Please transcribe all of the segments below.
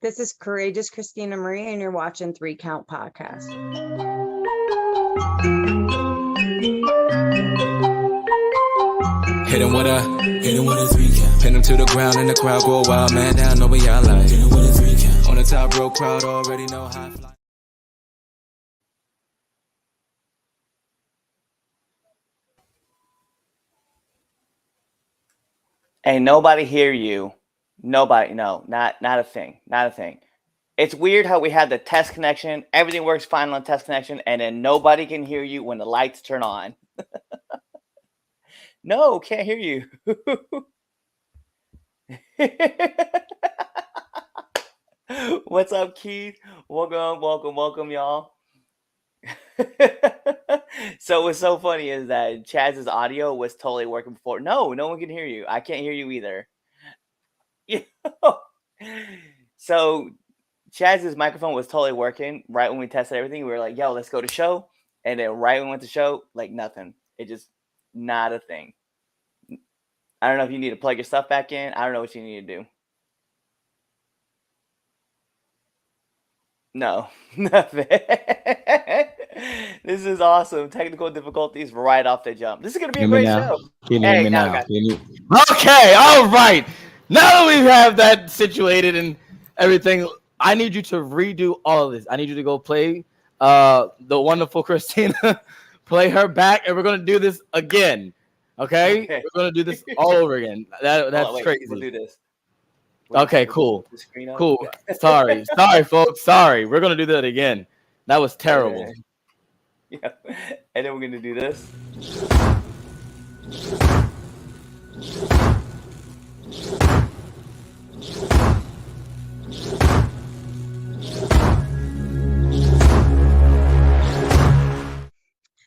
This is Courageous Christina Marie, and you're watching 3 Count Podcast. Hit him with a 3 count. Pin him to the ground and the crowd go wild, man down, know what y'all like. Hit him with a 3 count. On the top rope, crowd already know how I fly. Ain't nobody hear you. Nobody, no, not a thing. Not a thing. It's weird how we have the test connection. Everything works fine on the test connection, and then nobody can hear you when the lights turn on. No, can't hear you. What's up, Keith? Welcome, y'all. So what's so funny is that Chaz's audio was totally working before. No one can hear you. I can't hear you either. So Chaz's microphone was totally working right when we tested everything. We were like, yo, let's go to show. And then right when we went to show, like nothing. It just not a thing. I don't know if you need to plug your stuff back in. I don't know what you need to do. No, nothing. This is awesome. Technical difficulties right off the jump. This is going to be a great show. Can you hear me now? Okay, all right. Now that we have that situated and everything, I need you to redo all of this. I need you to go play the wonderful Christina, play her back, and we're going to do this again. Okay? We're going to do this all over again. That's crazy. We'll do this. Okay, cool. Cool. Sorry, folks. Sorry. We're going to do that again. That was terrible. Okay. Yeah. And then we're going to do this.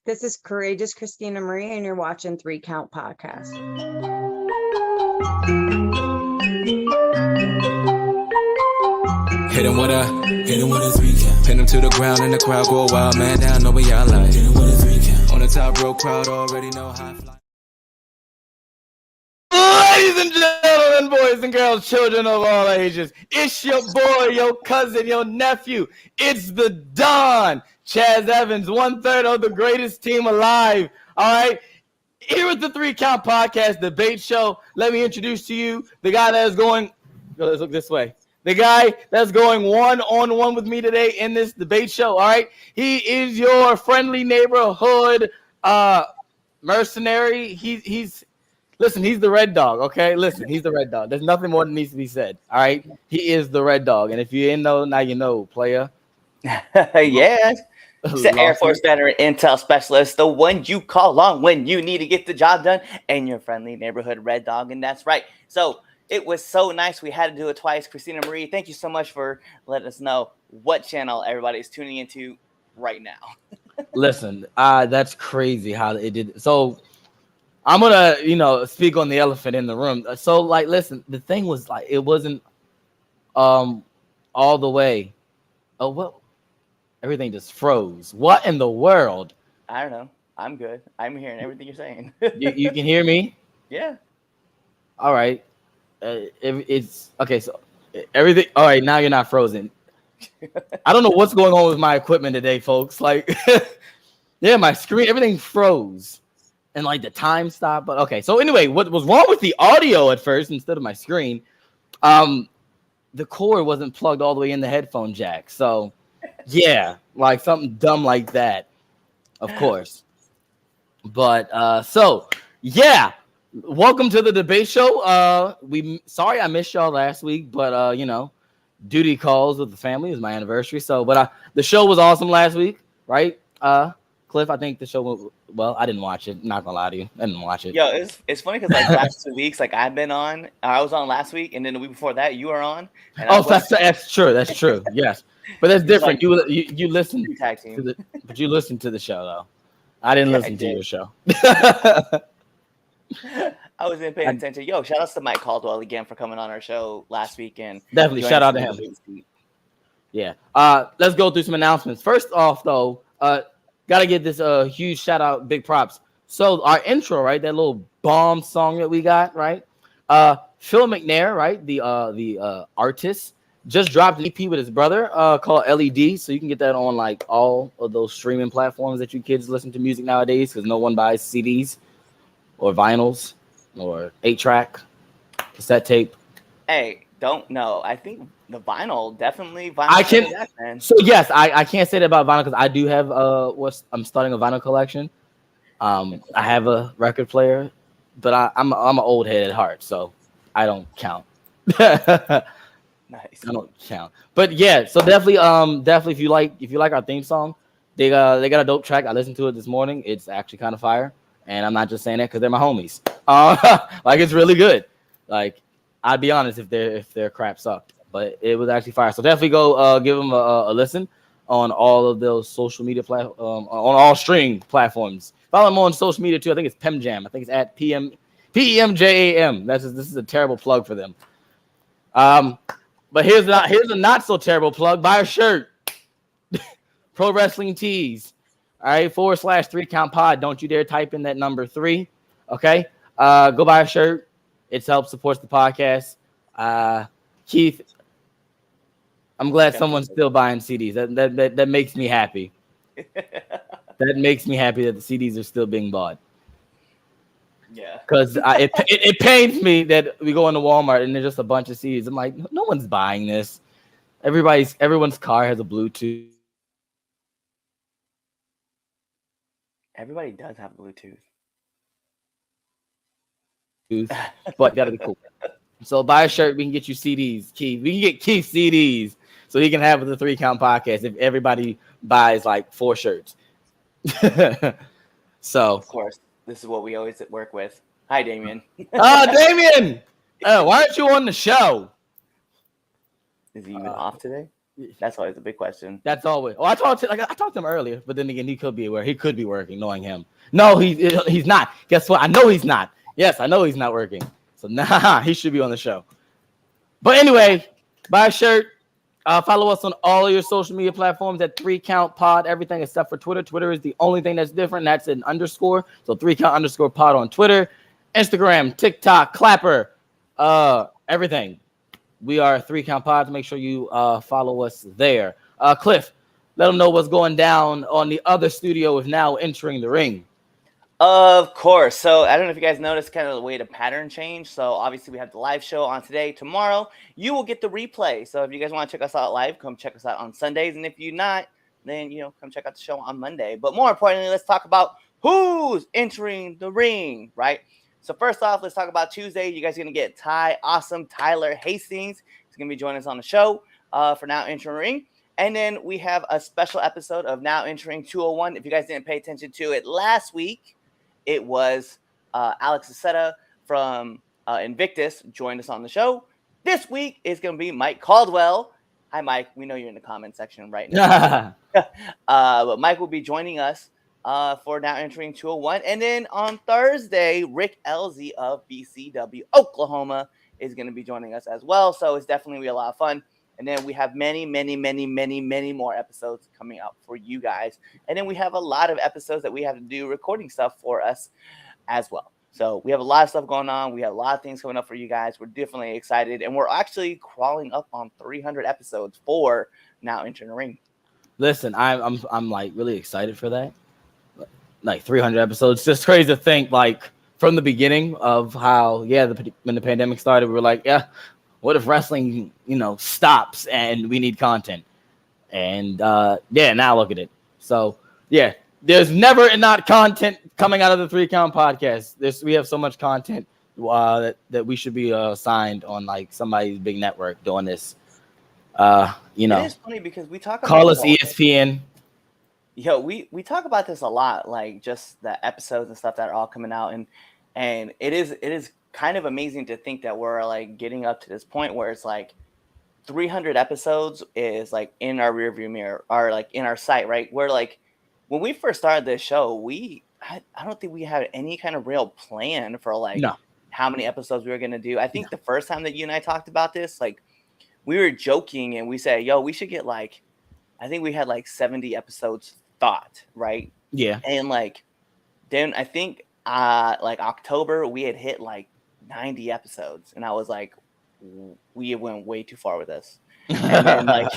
This is Courageous Christina Marie, and you're watching 3 Count Podcast. Hit him with a 3 count. Pin him to the ground and the crowd go wild, man down, know what y'all like. Hit him with a 3 count. On the top rope, crowd already know how I fly. Ladies and gentlemen, boys and girls, children of all ages, it's your boy, your cousin, your nephew. It's the Don, Chaz Evans, 1/3 of the greatest team alive. All right. Here with the 3 Count Podcast debate show. Let me introduce to you the guy that is going. Let's look this way. The guy that's going one-on-one with me today in this debate show. All right. He is your friendly neighborhood mercenary. Listen, he's the red dog, okay? Listen, he's the red dog. There's nothing more that needs to be said, all right? He is the red dog. And if you didn't know, now you know, player. Yeah. It's the Air Force veteran intel specialist, the one you call on when you need to get the job done, and your friendly neighborhood red dog, and that's right. So it was so nice. We had to do it twice. Christina Marie, thank you so much for letting us know what channel everybody is tuning into right now. Listen, that's crazy how it did. So I'm gonna, speak on the elephant in the room. So, like, listen, the thing was like it wasn't all the way. Oh, well, everything just froze. What in the world? I don't know. I'm good. I'm hearing everything you're saying. you can hear me? Yeah. All right. It's okay. So everything. All right. Now you're not frozen. I don't know what's going on with my equipment today, folks. Like, yeah, my screen, everything froze. And like the time stopped, but okay. So anyway, what was wrong with the audio at first instead of my screen? The cord wasn't plugged all the way in the headphone jack. So yeah, like something dumb like that, of course. But so yeah, welcome to the debate show. Sorry I missed y'all last week, but duty calls with the family. It was my anniversary. So, but the show was awesome last week, right? Cliff, I think the show went well. I didn't watch it. Not gonna lie to you, I didn't watch it. Yo, it's funny because like last 2 weeks, like I've been on. I was on last week, and then the week before that, you were on. That's true. That's true. Yes, but that's different. Like, you listen but you listened to the show though. I didn't listen to your show. I wasn't paying attention. Yo, shout out to Mike Caldwell again for coming on our show last weekend. Definitely shout out to him. Yeah. Let's go through some announcements. First off, though, gotta give this huge shout out, big props. So our intro, right? That little bomb song that we got, right? Phil McNair, right? The artist just dropped an EP with his brother called LED. So you can get that on like all of those streaming platforms that you kids listen to music nowadays, because no one buys CDs or vinyls or 8-track, cassette tape. Hey, don't know. I think the vinyl definitely vinyl. I can. That, man. So yes, I can't say that about vinyl because I do have I'm starting a vinyl collection. I have a record player, but I'm an old head at heart, so I don't count. Nice. I don't count. But yeah, so definitely if you like our theme song, they got a dope track. I listened to it this morning. It's actually kind of fire, and I'm not just saying that because they're my homies. Like it's really good. Like I'd be honest if their crap sucked, but it was actually fire. So definitely go give them a listen on all of those social media on all streaming platforms. Follow them on social media too. I think it's PemJam. I think it's at PEMJAM. This is a terrible plug for them. But here's a not so terrible plug. Buy a shirt. Pro Wrestling Tees. All right, /3 count pod. Don't you dare type in that number 3. Okay. Go buy a shirt. It helps support the podcast. Keith, I'm glad someone's still buying CDs. That makes me happy. That makes me happy that the CDs are still being bought. Yeah. Because it pains me that we go into Walmart and there's just a bunch of CDs. I'm like, no one's buying this. Everyone's car has a Bluetooth. Everybody does have Bluetooth. But gotta be cool. So buy a shirt. We can get you CDs. Keith. We can get Keith CDs so he can have the 3 count podcast if everybody buys like 4 shirts. So Of course, this is what we always work with. Hi, Damien. Damien! Why aren't you on the show? Is he even off today? That's always a big question. That's always. Oh, I talked to him earlier, but then again, he could be aware. He could be working, knowing him. No, he's not. Guess what? I know he's not. Yes, I know he's not working. So nah, he should be on the show. But anyway, buy a shirt. Follow us on all of your social media platforms at 3 count pod. Everything except for Twitter. Twitter is the only thing that's different. That's an underscore. So 3 count _ pod on Twitter, Instagram, TikTok, Clapper, everything. We are 3 count pods. Make sure you follow us there. Cliff, let them know what's going down on the other studio is now entering the ring. Of course. So I don't know if you guys noticed kind of the way the pattern changed. So obviously we have the live show on today. Tomorrow you will get the replay. So if you guys want to check us out live, come check us out on Sundays. And if you're not, then come check out the show on Monday. But more importantly, let's talk about who's entering the ring, right? So first off, let's talk about Tuesday. You guys are going to get awesome Tyler Hastings. He's going to be joining us on the show for Now Entering the Ring. And then we have a special episode of Now Entering 201. If you guys didn't pay attention to it last week, it was Alex Aceta from Invictus joined us on the show. This week is going to be Mike Caldwell. Hi, Mike. We know you're in the comment section right now. But Mike will be joining us for Now Entering 201. And then on Thursday, Rick Elzy of BCW, Oklahoma, is going to be joining us as well. So it's definitely going to be a lot of fun. And then we have many, many, many, many, many more episodes coming up for you guys. And then we have a lot of episodes that we have to do recording stuff for us as well. So we have a lot of stuff going on. We have a lot of things coming up for you guys. We're definitely excited. And we're actually crawling up on 300 episodes for Now Entering the Ring. Listen, I'm like really excited for that. Like 300 episodes. It's just crazy to think like from the beginning of how, when the pandemic started, we were like, what if wrestling, stops and we need content? And now look at it. So there's never not content coming out of the 3 count podcast. We have so much content that we should be signed on like somebody's big network doing this. It is funny because we talk about call us ESPN. Yo, we talk about this a lot, like just the episodes and stuff that are all coming out, and it is kind of amazing to think that we're like getting up to this point where it's like 300 episodes is like in our rearview mirror or like in our sight, right? Where like when we first started this show, I don't think we had any kind of real plan for like how many episodes we were gonna do. I think the first time that you and I talked about this, like we were joking and we said, "Yo, we should get like," I think we had like 70 episodes thought, right? Yeah, and like then I think like October we had hit like 90 episodes, and I was like, we went way too far with this. And then like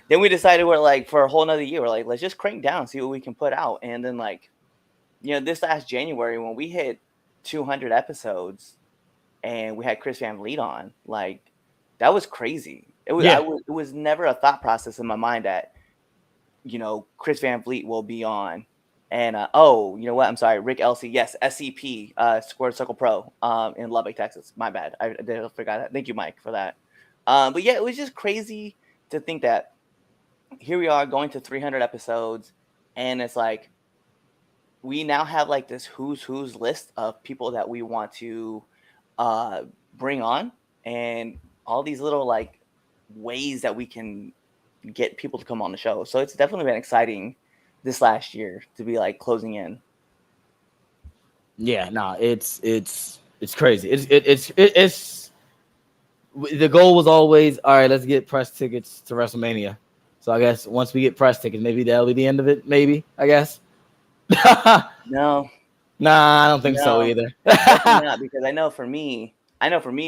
then we decided we're like for a whole nother year, we're like, let's just crank down, see what we can put out. And then like, this last January when we hit 200 episodes and we had Chris Van Vliet on, like that was crazy. It was never a thought process in my mind that, Chris Van Vliet will be on. And you know what? I'm sorry, Rick Elsey. Yes, SCP, Squared Circle Pro, in Lubbock, Texas. My bad. I forgot that. Thank you, Mike, for that. But yeah, it was just crazy to think that here we are going to 300 episodes, and it's like we now have like this who's list of people that we want to bring on, and all these little like ways that we can get people to come on the show. So it's definitely been exciting this last year to be like closing in. Yeah, no, it's crazy. It's the goal was always, all right, let's get press tickets to WrestleMania. So I guess once we get press tickets, maybe that'll be the end of it. Maybe, I guess. No, I don't think so either. Not, because I know for me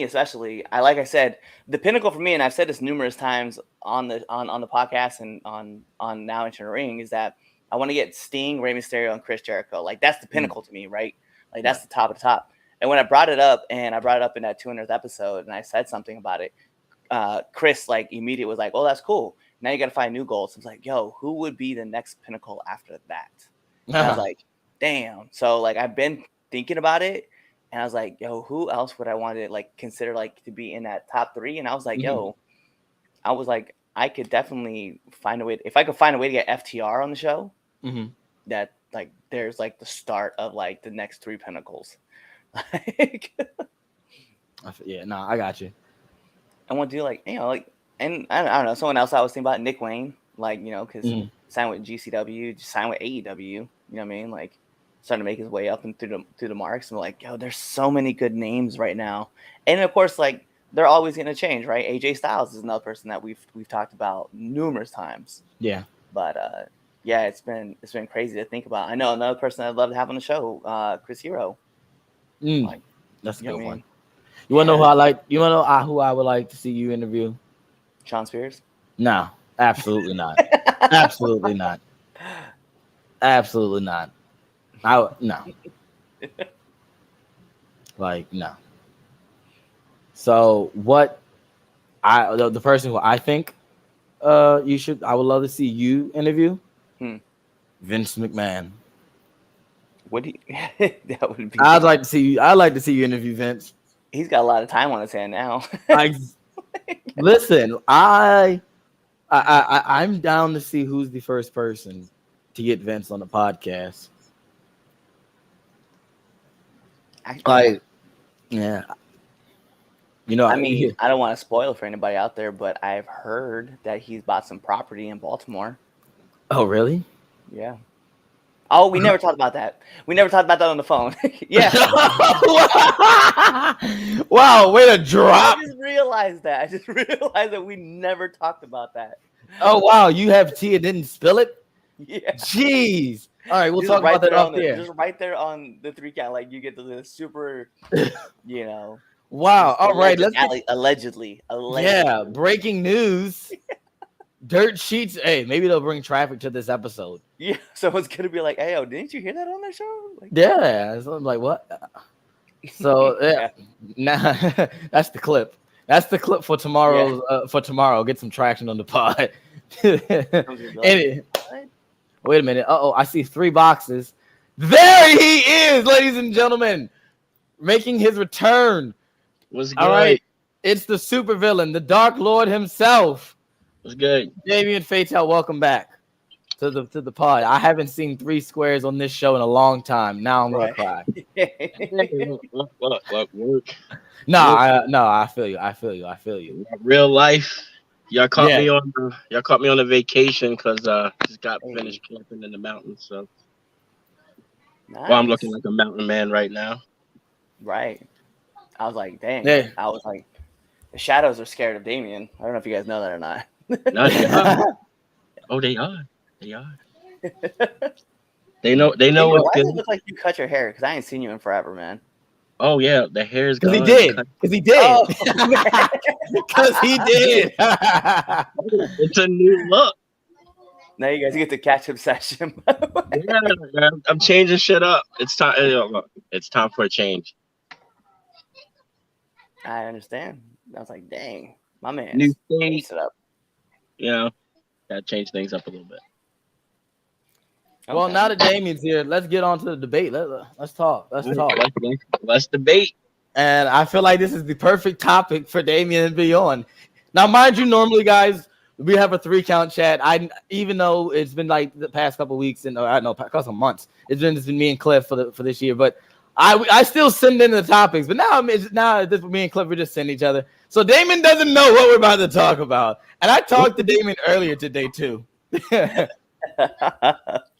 especially, like I said, the pinnacle for me, and I've said this numerous times on the podcast and on Now Enter the Ring, is that I want to get Sting, Rey Mysterio, and Chris Jericho. Like that's the pinnacle to me, right? Like that's the top of the top. And when I brought it up in that 200th episode, and I said something about it, Chris like immediately was like, "Oh, that's cool. Now you got to find new goals." I was like, "Yo, who would be the next pinnacle after that?" And I was like, "Damn." So like I've been thinking about it, and I was like, "Yo, who else would I want to like consider like to be in that top 3?" And I was like, "Yo," I was like, I could definitely find a way. If I could find a way to get FTR on the show. That like there's like the start of like the next 3 pinnacles. Yeah, no, I got you. I want to do like and I don't know, someone else I was thinking about, Nick Wayne, like because signed with GCW, just signed with AEW. You know what I mean? Like starting to make his way up and through the marks, and like, yo, there's so many good names right now, and of course like they're always going to change, right? AJ Styles is another person that we've talked about numerous times. Yeah, but yeah, it's been crazy to think about. I know another person I'd love to have on the show, Chris Hero. Like, that's a good one. Mean? You want to know who I like? You want to know who I would like to see you interview? Sean Spears? No, absolutely not. Absolutely not. Absolutely not. No. Like no. So what? The person who I think I would love to see you interview. Vince McMahon. What do you, that would be? I'd like to see you interview Vince. He's got a lot of time on his hand now. Listen, I'm down to see who's the first person to get Vince on the podcast. Yeah. I mean, I don't want to spoil for anybody out there, but I've heard that he's bought some property in Baltimore. Oh, really? Yeah. Oh, we never talked about that. We never talked about that on the phone. Yeah. Wow, way to drop. I just realized that we never talked about that. Oh, wow. You have tea and didn't spill it? Yeah. Jeez. All right, we'll talk about that off there. Just right there on the 3 count. Like, you get the super, Wow. All right. Allegedly. Yeah. Breaking news. Dirt sheets. Hey, maybe they'll bring traffic to this episode. Yeah. Someone's going to be like, hey, didn't you hear that on the show? Like, yeah. So I'm like, what? So, yeah. Nah, that's the clip. That's the clip for tomorrow. For tomorrow. Get some traction on the pod. Wait a minute. I see 3 boxes. There he is, ladies and gentlemen, making his return. What's good? All right. It's the supervillain, the Dark Lord himself. What's good? Damien Fatel, welcome back to the pod. I haven't seen 3 squares on this show in a long time. Now I'm gonna cry. Work. No, I feel you. Real life. Y'all caught me on a vacation because just got finished camping in the mountains. So well, I'm looking like a mountain man right now. Right. I was like, dang. Yeah. I was like, the shadows are scared of Damien. I don't know if you guys know that or not. No, they are. Oh, they are. They are. They know. Why What's does good. it look like you cut your hair? Because I ain't seen you in forever, man. Oh yeah, the hair's Because gone. he did. Because he did. Oh, Because he did. It's a new look. now you guys get the ketchup session. Yeah, man, I'm changing shit up. It's time. It's time for a change. I understand. I was like, dang, my man. New state. It up. You know, gotta change things up a little bit. Well, Okay. now that Damien's here, let's get on to the debate. Let's talk. Let's talk. Let's debate. And I feel like this is the perfect topic for Damien to be on. Now, mind you, normally, guys, we have a 3-count chat. Even though it's been like the past couple of weeks and I don't know, past couple of months, it's been me and Cliff for this year. But I still send in the topics. But now this me and Cliff we just send each other. So Damien doesn't know what we're about to talk about. And I talked to Damien earlier today too.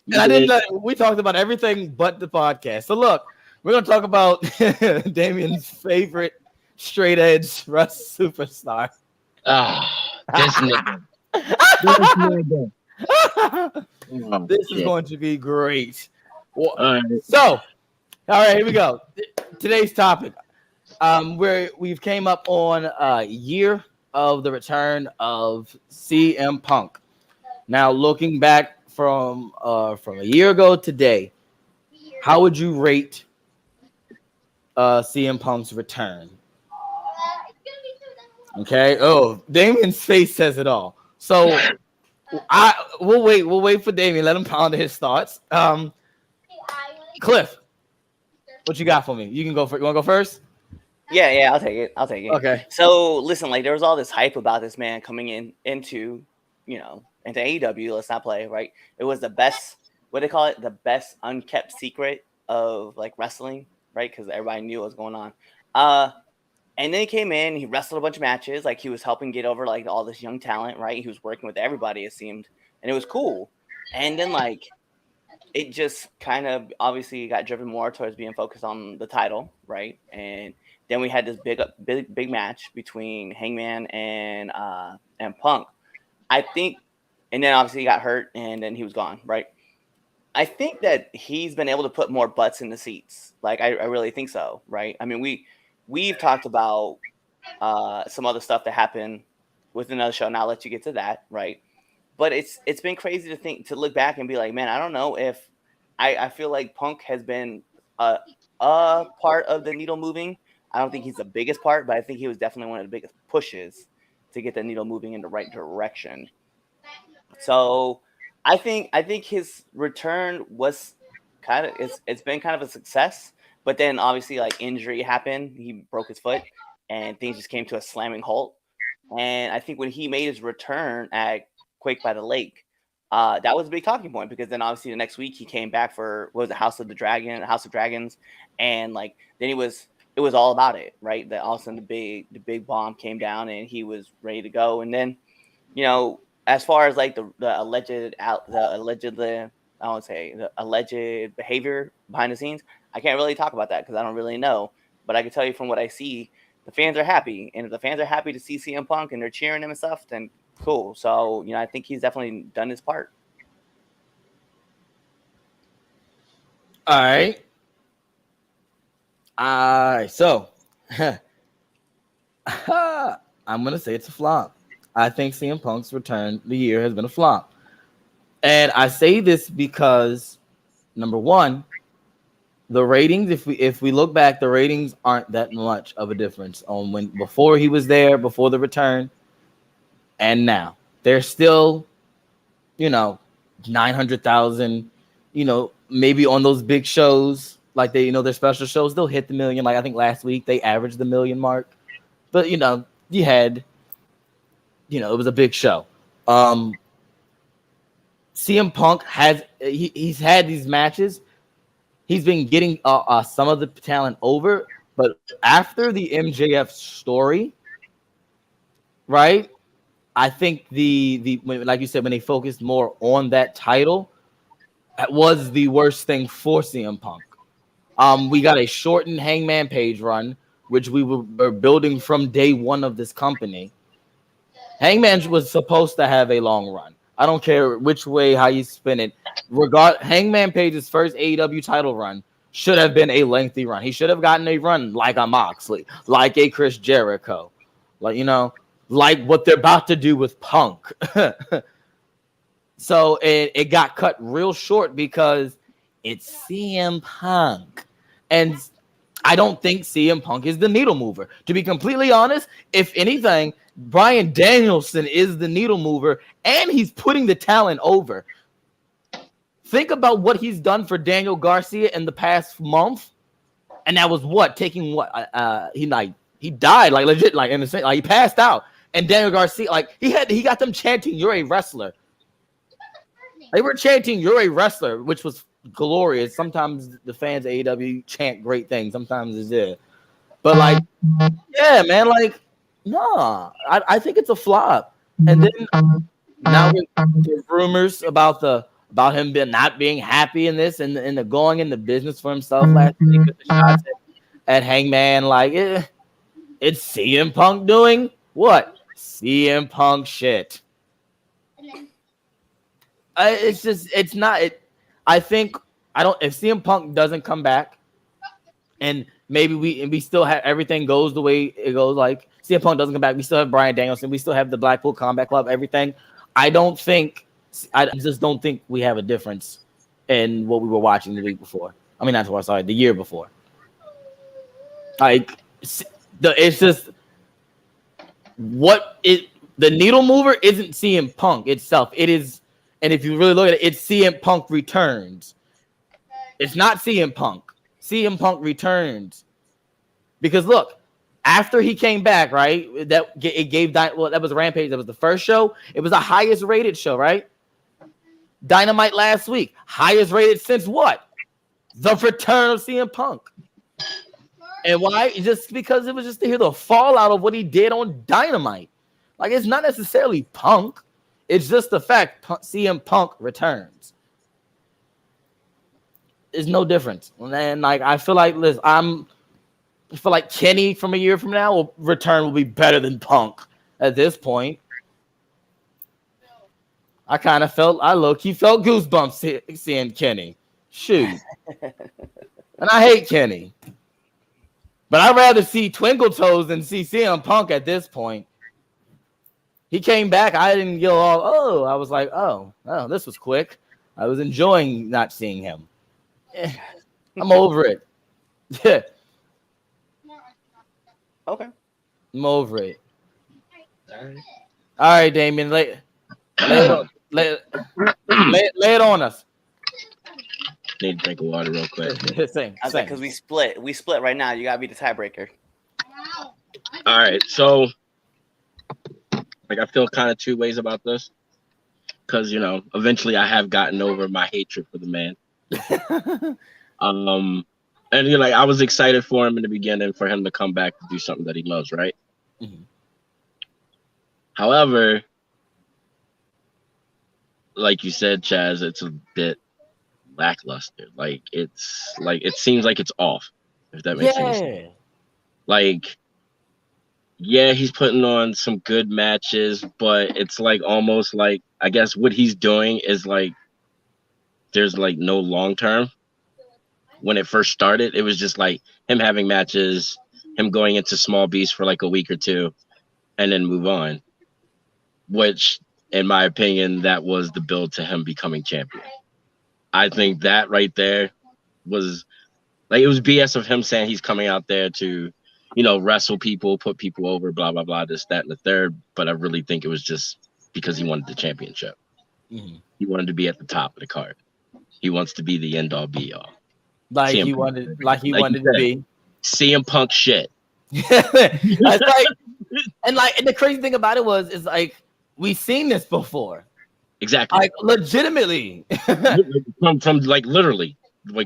And I didn't. We talked about everything but the podcast. So look, we're gonna talk about Damien's favorite straight edge Russ superstar. This nigga. This is going to be great. Well, All right. so, all right, here we go. Today's topic. We've came up on a year of the return of CM Punk. Now, looking back from a year ago today, how would you rate CM Punk's return? Okay. Oh, Damien's face says it all. So we'll wait for Damien. Let him ponder his thoughts. Cliff, what you got for me? You can go for. You want to go first? Yeah, I'll take it. Okay. So listen, like there was all this hype about this man coming into AEW. Let's not play, right? It was the best. What do they call it? The best unkept secret of like wrestling, right? Because everybody knew what was going on. And then he came in. He wrestled a bunch of matches. Like he was helping get over like all this young talent, right? He was working with everybody, it seemed, and it was cool. And then like it just kind of obviously got driven more towards being focused on the title, right? And then we had this big match between Hangman and Punk. I think, and then obviously he got hurt, and then he was gone, right? I think that he's been able to put more butts in the seats. Like I really think so, right? I mean, we've talked about some other stuff that happened with another show. Now I'll let you get to that, right? But it's been crazy to look back and be like, man, I don't know if I feel like Punk has been a part of the needle moving. I don't think he's the biggest part, but I think he was definitely one of the biggest pushes to get the needle moving in the right direction. So I think his return was it's been kind of a success, but then obviously like injury happened. He broke his foot and things just came to a slamming halt. And I think when he made his return at Quake by the Lake, that was a big talking point because then obviously the next week he came back for House of Dragons, and like then it was all about it, right? That all of a sudden the big bomb came down and he was ready to go. And then, as far as like the alleged behavior behind the scenes, I can't really talk about that because I don't really know. But I can tell you from what I see, the fans are happy, and if the fans are happy to see CM Punk and they're cheering him and stuff, then cool. So I think he's definitely done his part. All right. So I'm gonna say it's a flop. I think CM Punk's return the year has been a flop, and I say this because number one, the ratings. If we look back, the ratings aren't that much of a difference on when before he was there, before the return, and now they're still, 900,000. Maybe on those big shows. Like their special shows, they'll hit the million. Like I think last week they averaged the million mark, but you had, it was a big show. CM Punk he's had these matches. He's been getting some of the talent over, but after the MJF story, right? I think like you said, when they focused more on that title, that was the worst thing for CM Punk. We got a shortened Hangman Page run, which we were building from day one of this company. Hangman was supposed to have a long run. I don't care which way, how you spin it. Hangman Page's first AEW title run should have been a lengthy run. He should have gotten a run like a Moxley, like a Chris Jericho, like, you know, like what they're about to do with Punk. So it got cut real short because it's CM Punk. And I don't think CM Punk is the needle mover. To be completely honest, if anything, Bryan Danielson is the needle mover, and he's putting the talent over. Think about what he's done for Daniel Garcia in the past month, and that was what, taking what he died, like legit, like in a sense, like he passed out, and Daniel Garcia, like he got them chanting, "You're a wrestler." They were chanting, "You're a wrestler," which was glorious. Sometimes the fans of AEW chant great things. Sometimes it's it. But like, yeah, man, like, no, I think it's a flop. And then now there's rumors about him not being happy in this and the going into business for himself last week with the shots at Hangman. Like, it's CM Punk doing what? CM Punk shit. It's not. I think if CM Punk doesn't come back, and maybe we still have everything goes the way it goes. Like CM Punk doesn't come back, we still have Bryan Danielson, we still have the Blackpool Combat Club, everything. I just don't think we have a difference in what we were watching the week before. I mean, the year before. Like it's just the needle mover isn't CM Punk itself. It is. And if you really look at it, it's CM Punk returns. It's not CM Punk. CM Punk returns. Because look, after he came back, right? That was Rampage. That was the first show. It was the highest rated show, right? Dynamite last week, highest rated since what? The return of CM Punk. And why? Just because it was just to hear the fallout of what he did on Dynamite. Like, it's not necessarily Punk. It's just the fact CM Punk returns. There's no difference. And like, I feel like Kenny from a year from now will be better than Punk at this point. I low-key felt goosebumps seeing Kenny. Shoot. And I hate Kenny. But I'd rather see Twinkle Toes than see CM Punk at this point. He came back. I didn't go all, I was like, oh, this was quick. I was enjoying not seeing him. I'm over it. Yeah. Okay. I'm over it. All right, Damien. Lay it on us. Need to drink of water real quick. Same. Because we split. We split right now. You gotta be the tiebreaker. All right. So, like, I feel kind of two ways about this. Because, eventually I have gotten over my hatred for the man. And I was excited for him in the beginning, for him to come back to do something that he loves, right? Mm-hmm. However, like you said, Chaz, it's a bit lackluster. It seems like it's off, if that makes sense. Like, yeah, he's putting on some good matches, but it's almost like, I guess what he's doing is there's no long term. When it first started, it was just him having matches, him going into small beast for a week or two, and then move on. Which, in my opinion, that was the build to him becoming champion. I think that right there was it was BS of him saying he's coming out there to, wrestle people, put people over, blah, blah, blah, this, that, and the third. But I really think it was just because he wanted the championship. Mm-hmm. He wanted to be at the top of the card. He wants to be the end all be all. He wanted to be CM Punk shit. And the crazy thing about it is we've seen this before. Exactly. Legitimately. from literally,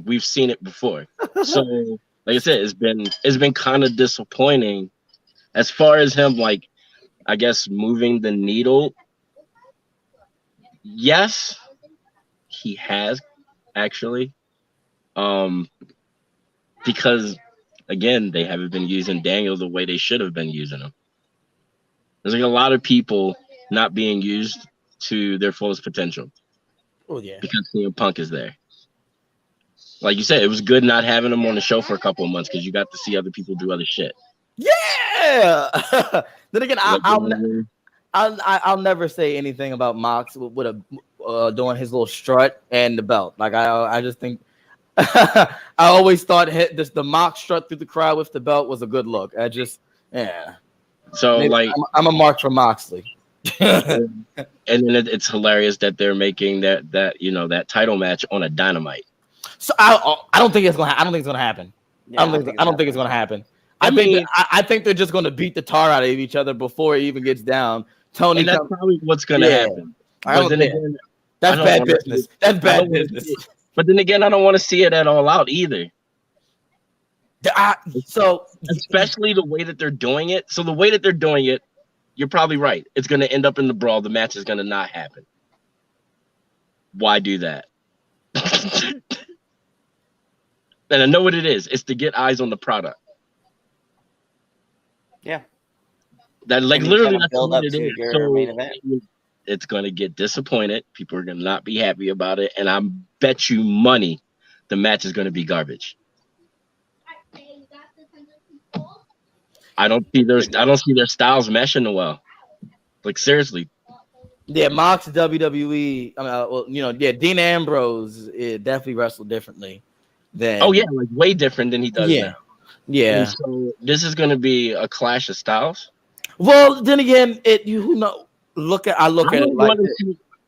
we've seen it before. So, like I said, it's been kind of disappointing as far as him, I guess, moving the needle. Yes, he has actually. Because again, they haven't been using Daniel the way they should have been using him. There's a lot of people not being used to their fullest potential. Oh yeah. Because CM Punk is there. like you said, it was good not having him on the show for a couple of months because you got to see other people do other shit. Yeah. Then again, I'll never say anything about Mox with a doing his little strut and the belt. Like I just think I always thought the Mox strut through the crowd with the belt was a good look. So maybe I'm a mark for Moxley. And then it's hilarious that they're making that title match on a Dynamite. So I don't think it's gonna. I don't think it's gonna happen. Yeah, I don't think it's gonna happen. I think they're just gonna beat the tar out of each other before it even gets down. Tony, and that's probably what's gonna happen. But then again, that's bad business. That's bad business. But then again, I don't want to see it at All Out either. So especially the way that they're doing it. So the way that they're doing it, you're probably right. It's going to end up in the brawl. The match is going to not happen. Why do that? And I know what it is. It's to get eyes on the product. Yeah. That literally that's build what up it to is. your So main event. it's going to get disappointed. People are going to not be happy about it. And I bet you money the match is going to be garbage. I don't see their styles meshing well. Like seriously. Yeah, Mox WWE. Dean Ambrose definitely wrestled differently than. Oh yeah, like way different than he does now. Yeah. And so this is going to be a clash of styles. Well, then again, I look at it like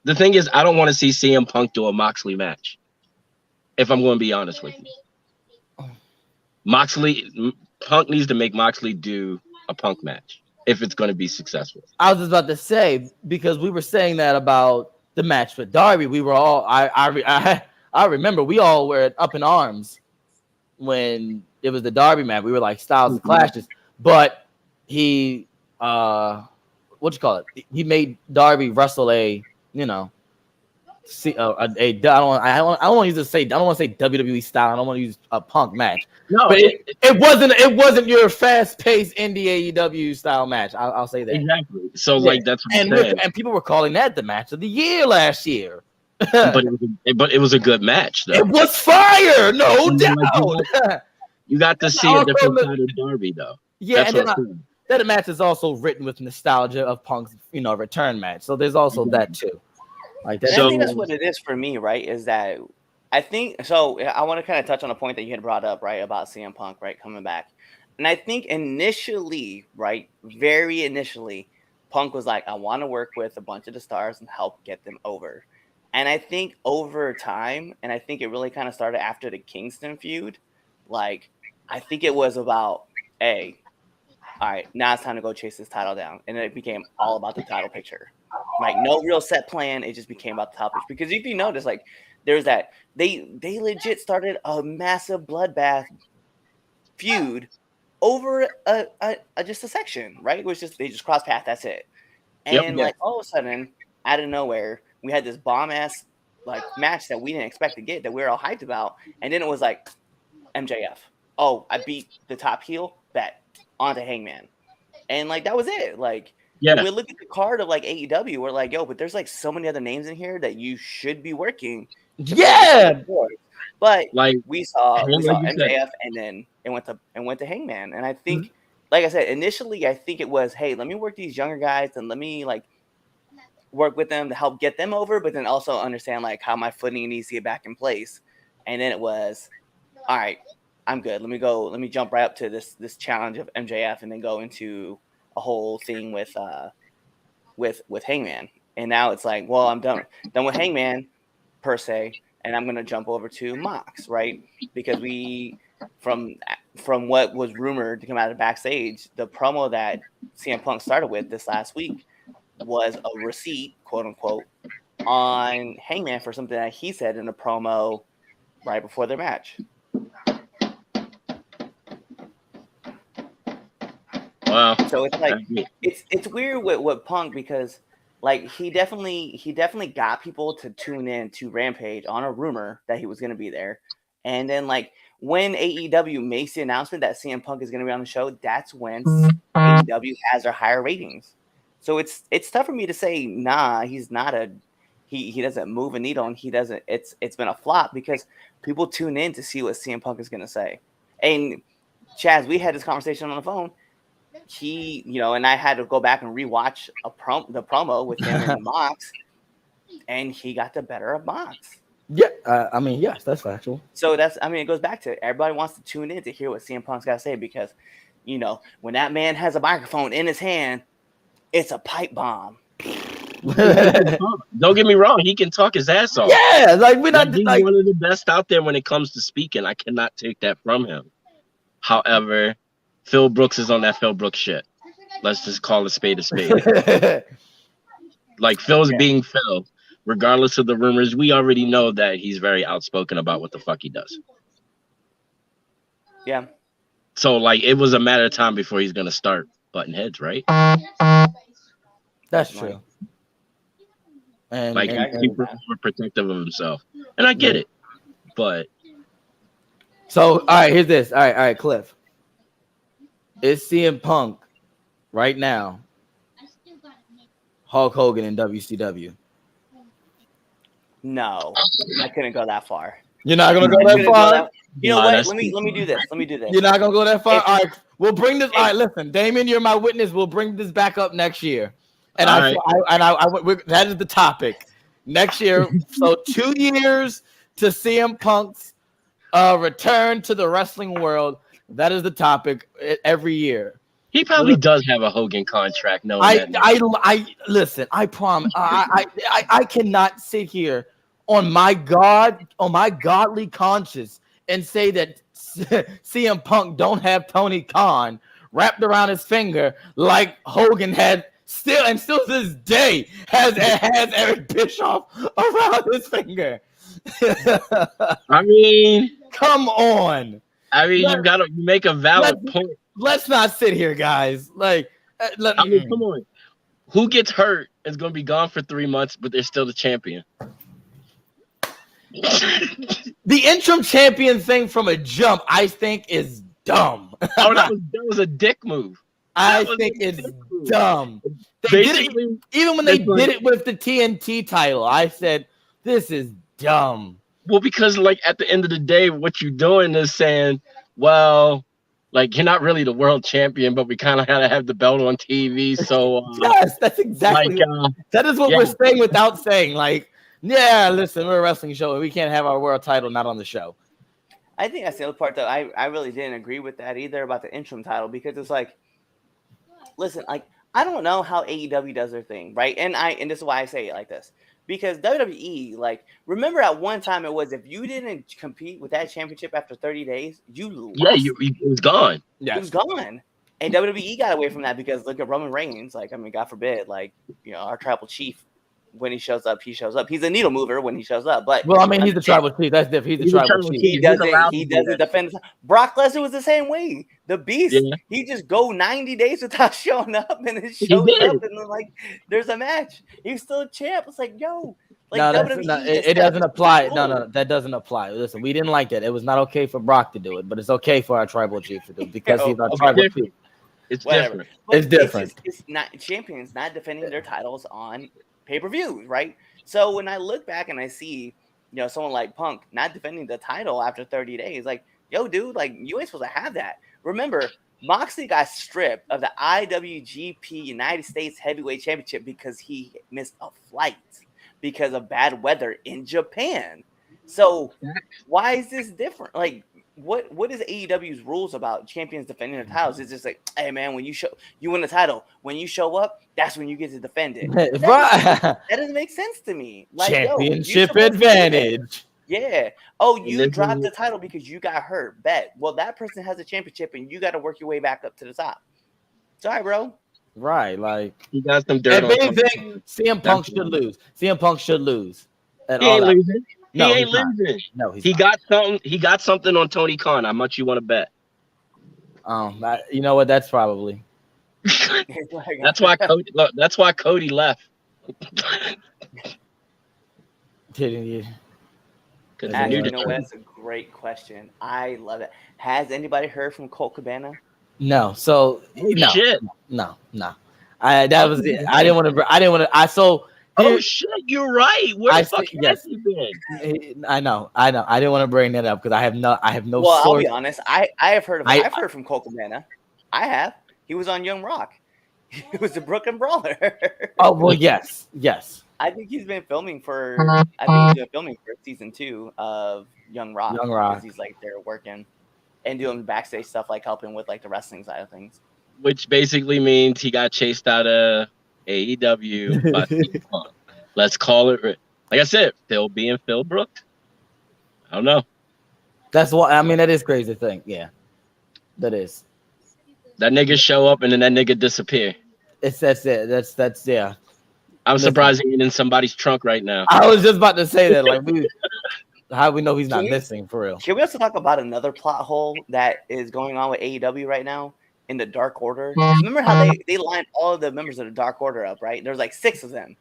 the thing is, I don't want to see CM Punk do a Moxley match. If I'm going to be honest with you, Punk needs to make Moxley do a Punk match if it's going to be successful. I was just about to say, because we were saying that about the match with Darby. We were all I remember we all were up in arms when it was the Darby match. We were like styles and clashes, but he he made Darby wrestle I don't want to use WWE style. I don't want to use a Punk match. No, but it wasn't your fast-paced indie AEW style match. I'll say that exactly. So like that's what I'm saying. And people were calling that the match of the year last year. but it was a good match though. It was fire, no doubt. You got to see a different side of Darby though. Yeah, that's and then that match is also written with nostalgia of Punk's return match. So there's also that too. Like that. I think that's what it is for me, right? Is that I think so. I want to kind of touch on a point that you had brought up, right, about CM Punk, right, coming back. And I think initially, right, very initially, Punk was like, I want to work with a bunch of the stars and help get them over. And I think over time, and I think it really kind of started after the Kingston feud, like, I think it was about, all right, now it's time to go chase this title down. And it became all about the title picture. Like, no real set plan. It just became about the title picture. Because if you notice, like, there's that, they legit started a massive bloodbath feud over just a section, right? It was just, they just crossed paths, that's it. And, like, all of a sudden, out of nowhere, we had this bomb-ass, like, match that we didn't expect to get, that we were all hyped about. And then it was like, MJF. Oh, I beat the top heel, bet, onto Hangman. And, like, that was it. Like, we look at the card of, like, AEW, we're like, yo, but there's, like, so many other names in here that you should be working. Yeah. But like we saw MJF, and then it went to Hangman. And I think, like I said, initially, I think it was, hey, let me work these younger guys and let me, like, work with them to help get them over, but then also understand, like, how my footing needs to get back in place. And then it was, all right, I'm good. Let me jump right up to this challenge of MJF and then go into a whole thing with Hangman. And now it's like, well, I'm done with Hangman per se, and I'm gonna jump over to Mox, right? Because we from what was rumored to come out of backstage, the promo that CM Punk started with this last week was a receipt, quote unquote, on Hangman for something that he said in a promo right before their match. Wow. So it's like it's weird with Punk because, like, he definitely got people to tune in to Rampage on a rumor that he was going to be there. And then, like, when AEW makes the announcement that CM Punk is going to be on the show, that's when AEW has their higher ratings. So it's tough for me to say, nah, he's not he doesn't move a needle and he doesn't, it's been a flop because people tune in to see what CM Punk is going to say. And Chaz, we had this conversation on the phone. He, and I had to go back and rewatch the promo with him and Mox, and he got the better of Mox. Yeah, yes, that's factual. So it goes back to everybody wants to tune in to hear what CM Punk's got to say because, when that man has a microphone in his hand, it's a pipe bomb. Don't get me wrong, he can talk his ass off. Yeah, like we're not he's like one of the best out there when it comes to speaking. I cannot take that from him. However, Phil Brooks is on that Phil Brooks shit. Let's just call a spade a spade. Like Phil's being Phil, regardless of the rumors. We already know that he's very outspoken about what the fuck he does. Yeah. So like it was a matter of time before he's gonna start butting heads, right? That's true. And like people are more protective of himself, and I get it. But so, all right, here's this. All right, Cliff. Is CM Punk right now Hulk Hogan in WCW? No, I couldn't go that far. You're not gonna go that far. You know what? Let me do this. You're not gonna go that far. All right, we'll bring this. All right, listen, Damien, you're my witness. We'll bring this back up next year. And that is the topic next year. So 2 years to CM Punk's return to the wrestling world. That is the topic every year. He probably does have a Hogan contract. No, I listen. I promise. I cannot sit here on my godly conscience and say that CM Punk don't have Tony Khan wrapped around his finger like Hogan had. Still to this day has Eric Bischoff around his finger. I mean, come on. I mean, you make a valid point. Let's not sit here, guys. Like, come on. Who gets hurt is going to be gone for 3 months, but they're still the champion. The interim champion thing from a jump, I think, is dumb. Oh, that was a dick move. I think it's dumb. They did it, even when they did it with the TNT title, I said, this is dumb. Well, because like at the end of the day, what you're doing is saying, well, like you're not really the world champion, but we kind of had to have the belt on TV. So yes, that's exactly that is what we're saying without saying. Like, yeah, listen, we're a wrestling show and we can't have our world title not on the show. I think that's the other part that I really didn't agree with that either about the interim title because it's like, listen, like I don't know how AEW does their thing, right? And this is why I say it like this. Because WWE, like, remember at one time it was if you didn't compete with that championship after 30 days, you lost. Yeah, it was gone. Yeah, it was gone. And WWE got away from that because look at Roman Reigns. Like, I mean, God forbid, like, our tribal chief, when he shows up, he shows up. He's a needle mover when he shows up. But well, I mean, he's the tribal chief. That's different. He's the tribal chief. He doesn't defend. Brock Lesnar was the same way. The Beast, he just go 90 days without showing up, and it shows up, and then like there's a match. He's still a champ. It's like, yo, like no, it doesn't apply. No, that doesn't apply. Listen, we didn't like that. It was not okay for Brock to do it, but it's okay for our tribal chief to do it because he's our tribal chief. It's different. It's different. It's not champions not defending their titles on pay-per-views, right? So when I look back and I see, someone like Punk not defending the title after 30 days, like, yo, dude, like you ain't supposed to have that. Remember, Moxley got stripped of the IWGP United States Heavyweight Championship because he missed a flight because of bad weather in Japan. So why is this different? Like, what is AEW's rules about champions defending their titles? It's just like, hey man, when you win the title, when you show up, that's when you get to defend it. That doesn't make sense to me. Like, championship advantage. Yeah. Oh, you dropped the title because you got hurt. Bet. Well, that person has a championship, and you got to work your way back up to the top. Sorry, bro. Right, like he got some dirt. If anything, CM Punk should lose. CM Punk should lose. He ain't losing. He ain't losing. No, he got something. He got something on Tony Khan. How much you want to bet? You know what? That's probably. That's why Cody. Look, that's why Cody left. You know, that's a great question. I love it. Has anybody heard from Colt Cabana? No. So no. That was it. I didn't want to. So Oh shit, you're right. Where the fuck yes. has he been? I know. I didn't want to bring that up because I have no Well, I'll source. be honest. I have heard of him. I've heard from Cole Cabana. I have. He was on Young Rock. He was the Brooklyn Brawler. Oh well, yes. I think he's been filming for. I think he's been filming for season 2 of Young Rock. Young Rock. Because he's like there working and doing backstage stuff, like helping with like the wrestling side of things. Which basically means he got chased out of AEW. By CM Punk. Let's call it. Like I said, Phil being Phil Brooks. I don't know. That's what I mean. That is crazy thing. Yeah, that is. That nigga show up and then that nigga disappear. That's it. That's yeah. I'm surprised he ain't in somebody's trunk right now. I was just about to say that. Like, how we know he's not missing for real? Can we also talk about another plot hole that is going on with AEW right now in the Dark Order? Remember how they lined all of the members of the Dark Order up, right? There's like 6 of them,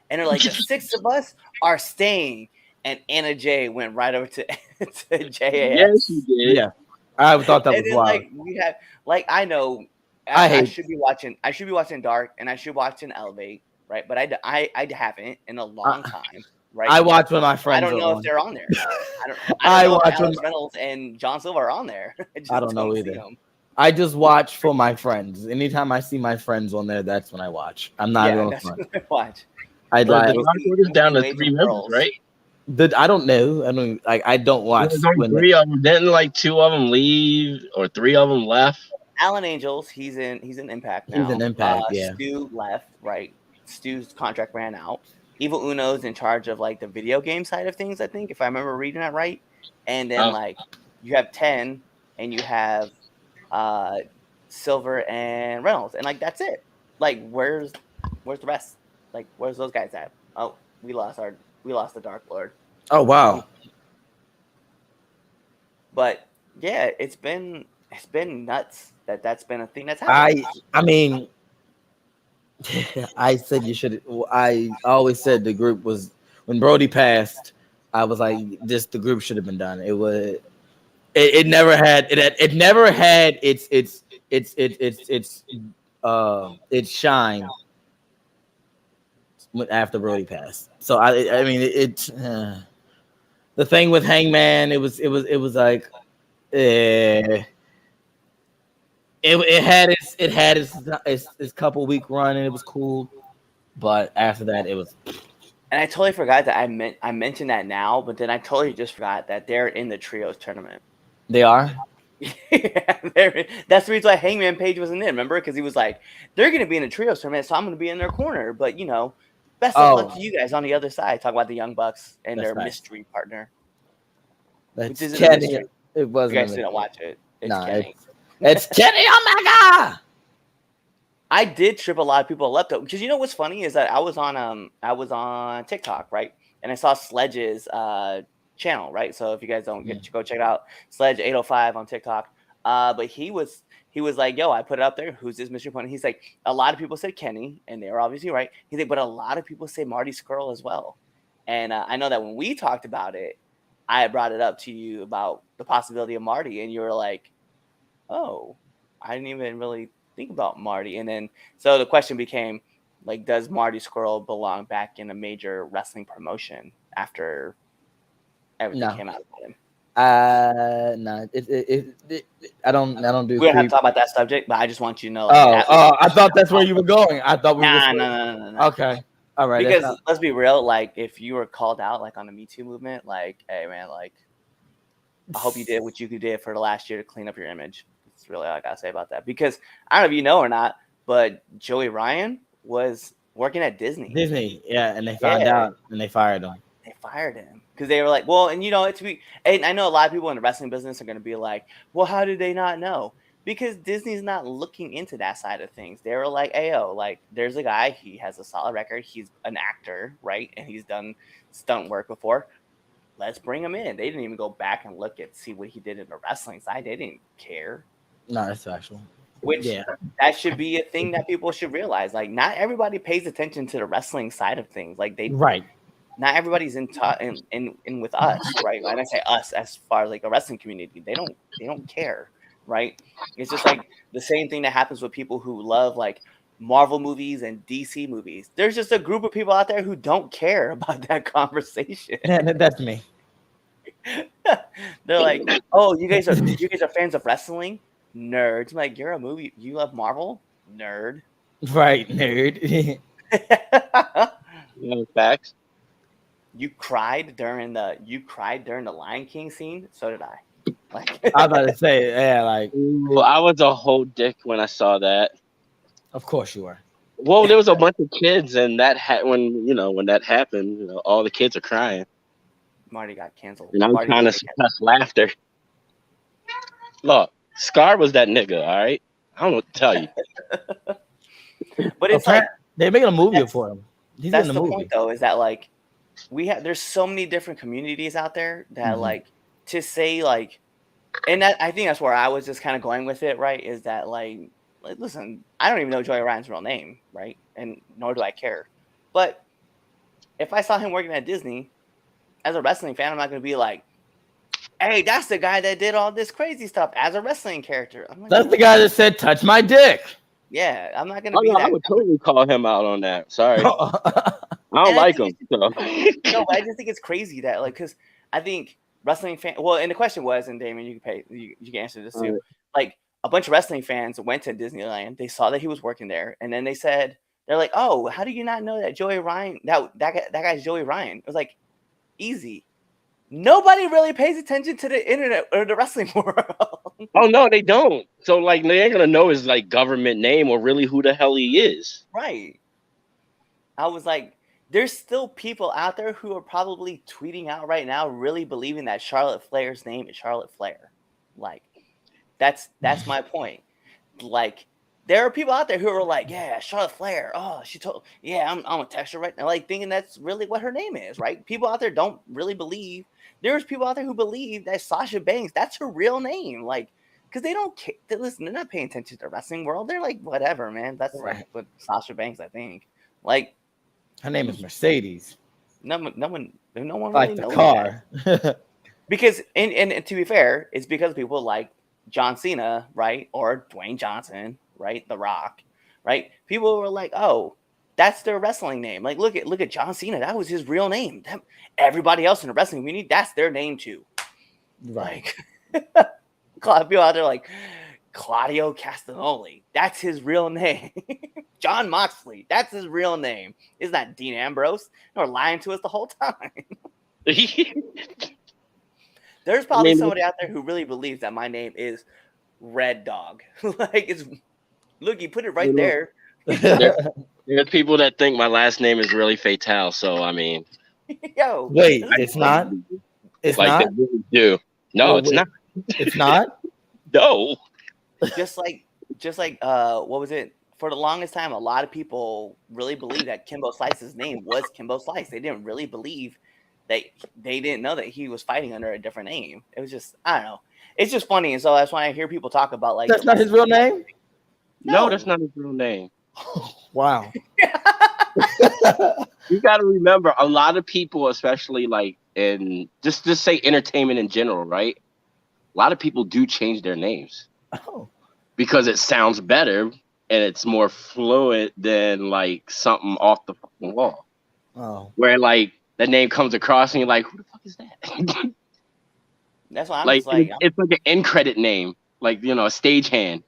and they're like, the 6 of us are staying. And Anna Jay went right over to JAS. Yes, she did. Yeah, I thought that was wild. Like we have, like I know, I should be watching. I should be watching Dark, and I should watch an Elevate, right? But I haven't in a long time, right? I watch when my friends. I don't know if on. they're on there. I don't know if Alex when Reynolds and John Silver are on there. I don't know either. I just watch for my friends. Anytime I see my friends on there, that's when I watch. I'm not even watch. I'd like down to 3 members, right? I don't know. I don't watch. When 3 of them didn't, like 2 of them leave or 3 of them left. Alan Angels, he's in Impact now. He's in Impact, yeah. Stu left, right? Stu's contract ran out. Evil Uno's in charge of like the video game side of things, I think, if I remember reading that right. And then like you have 10 and you have Silver and Reynolds, and like that's it. Like where's the rest? Like where's those guys at? Oh, we lost the Dark Lord. Oh wow. But yeah, it's been nuts that's been a thing that's happened. I mean, I said you should. I always said the group was when Brody passed. I was like, the group should have been done. It never had its shine after Brody passed. So I mean the thing with Hangman, it was like it had its couple week run and it was cool, but after that it was. And I totally forgot that I mentioned that now, but then I totally just forgot that they're in the trios tournament. They are. Yeah, that's the reason why Hangman Page wasn't in. Remember, because he was like, they're going to be in the trios tournament, so I'm going to be in their corner. But best of luck to you guys on the other side. Talk about the Young Bucks and their mystery partner. That's Kenny. It wasn't. You guys didn't watch it. It's Kenny. It's Kenny Omega. I did trip a lot of people up though, because what's funny is that I was on TikTok, right, and I saw Sledge's channel, right. So if you guys don't go check it out, Sledge 805 on TikTok. But he was like, yo, I put it up there. Who's this mystery partner? He's like, a lot of people said Kenny, and they were obviously right. He's like, but a lot of people say Marty Scurll as well. And I know that when we talked about it, I had brought it up to you about the possibility of Marty, and you were like, oh, I didn't even really think about Marty. And then so the question became like, does Marty Scurll belong back in a major wrestling promotion after everything came out about him? No, I don't do. We don't have to talk about that subject, but I just want you to know. I thought that's where you were going. I thought we were. No. Okay, all right. Because let's be real. Like, if you were called out, like on the Me Too movement, like, hey man, like, I hope you did what you did for the last year to clean up your image. That's really all I gotta say about that. Because I don't know if you know or not, but Joey Ryan was working at Disney. Yeah, and they found out and they fired him. They fired him because they were like, well, and and I know a lot of people in the wrestling business are going to be like, well, how did they not know? Because Disney's not looking into that side of things. They were like, ayo, like, there's a guy, he has a solid record, he's an actor, right? And he's done stunt work before. Let's bring him in. They didn't even go back and see what he did in the wrestling side. They didn't care. No, that's factual. Which that should be a thing that people should realize. Like, not everybody pays attention to the wrestling side of things. Like, not everybody's in with us, right? When I say us, as far as like the wrestling community, they don't care, right? It's just like the same thing that happens with people who love like Marvel movies and DC movies. There's just a group of people out there who don't care about that conversation. That's me. They're like, "Oh, you guys are fans of wrestling? Nerds." I'm like, "You're a movie. You love Marvel? Nerd." Right, nerd. Facts. You cried during the Lion King scene. So did I. Like, I was about to say, yeah, like, Ooh, I was a whole dick when I saw that. of course you are. Well, there was a bunch of kids, and when that happened, all the kids are crying. Marty got canceled. And I'm trying to suppress laughter. Look, Scar was that nigga, all right? I don't know what to tell you. But it's like they're making a movie for him. He's that's in the movie. point, though, is that like there's so many different communities out there that like to say like, and that I think that's where I was just kind of going with it, right? Is that like listen, I don't even know Joey Ryan's real name, right? And nor do I care. But if I saw him working at Disney, as a wrestling fan, I'm not going to be like, hey, that's the guy that did all this crazy stuff as a wrestling character. I'm like, that's the guy that said, touch my dick. Yeah, I'm not going to be that. I would totally call him out on that. Sorry. I don't like him. So. No, but I just think it's crazy that, like, because I think wrestling fans, well, and the question was, and Damon, you can answer this too. Right. Like, a bunch of wrestling fans went to Disneyland. They saw that he was working there. And then they're like, oh, how do you not know that Joey Ryan, that guy's Joey Ryan? It was like, easy. Nobody really pays attention to the internet or the wrestling world. Oh no, they don't. So like they ain't gonna know his like government name or really who the hell he is. Right. I was like, there's still people out there who are probably tweeting out right now, really believing that Charlotte Flair's name is Charlotte Flair. Like, that's my point. Like, there are people out there who are like, yeah, Charlotte Flair. Oh, I'm gonna text her right now, like thinking that's really what her name is, right? People out there don't really believe. There's people out there who believe that Sasha Banks, that's her real name, like, because they don't care. Listen, they're not paying attention to the wrestling world. They're like, whatever, man. That's right. Like what Sasha Banks, I think. Like, her name is Mercedes. No one like really the knows car. That. Because and to be fair, it's because people like John Cena, right, or Dwayne Johnson, right, The Rock, right. People were like, oh, that's their wrestling name. Like, look at John Cena. That was his real name. Everybody else in the wrestling community, that's their name too. Right. Like, people out there like Claudio Castagnoli. That's his real name. John Moxley. That's his real name. Isn't that Dean Ambrose? They're lying to us the whole time. There's probably somebody out there who really believes that my name is Red Dog. Like, it's look, you put it right there. There's people that think my last name is really Fatal. So I mean, yo, wait, it's not. It's like not. They really do. No, it's not. It's not. No. Just like what was it? For the longest time, a lot of people really believed that Kimbo Slice's name was Kimbo Slice. They didn't really believe that they didn't know that he was fighting under a different name. It was just, I don't know. It's just funny. And so that's why I hear people talk about like, that's not his real name. No, that's not his real name. Wow. You got to remember, a lot of people, especially like in just say entertainment in general, right? A lot of people do change their names because it sounds better and it's more fluent than like something off the fucking wall. Oh, where like the name comes across and you're like, who the fuck is that? That's why I'm like, like, it's like an end credit name, like, you know, a stagehand.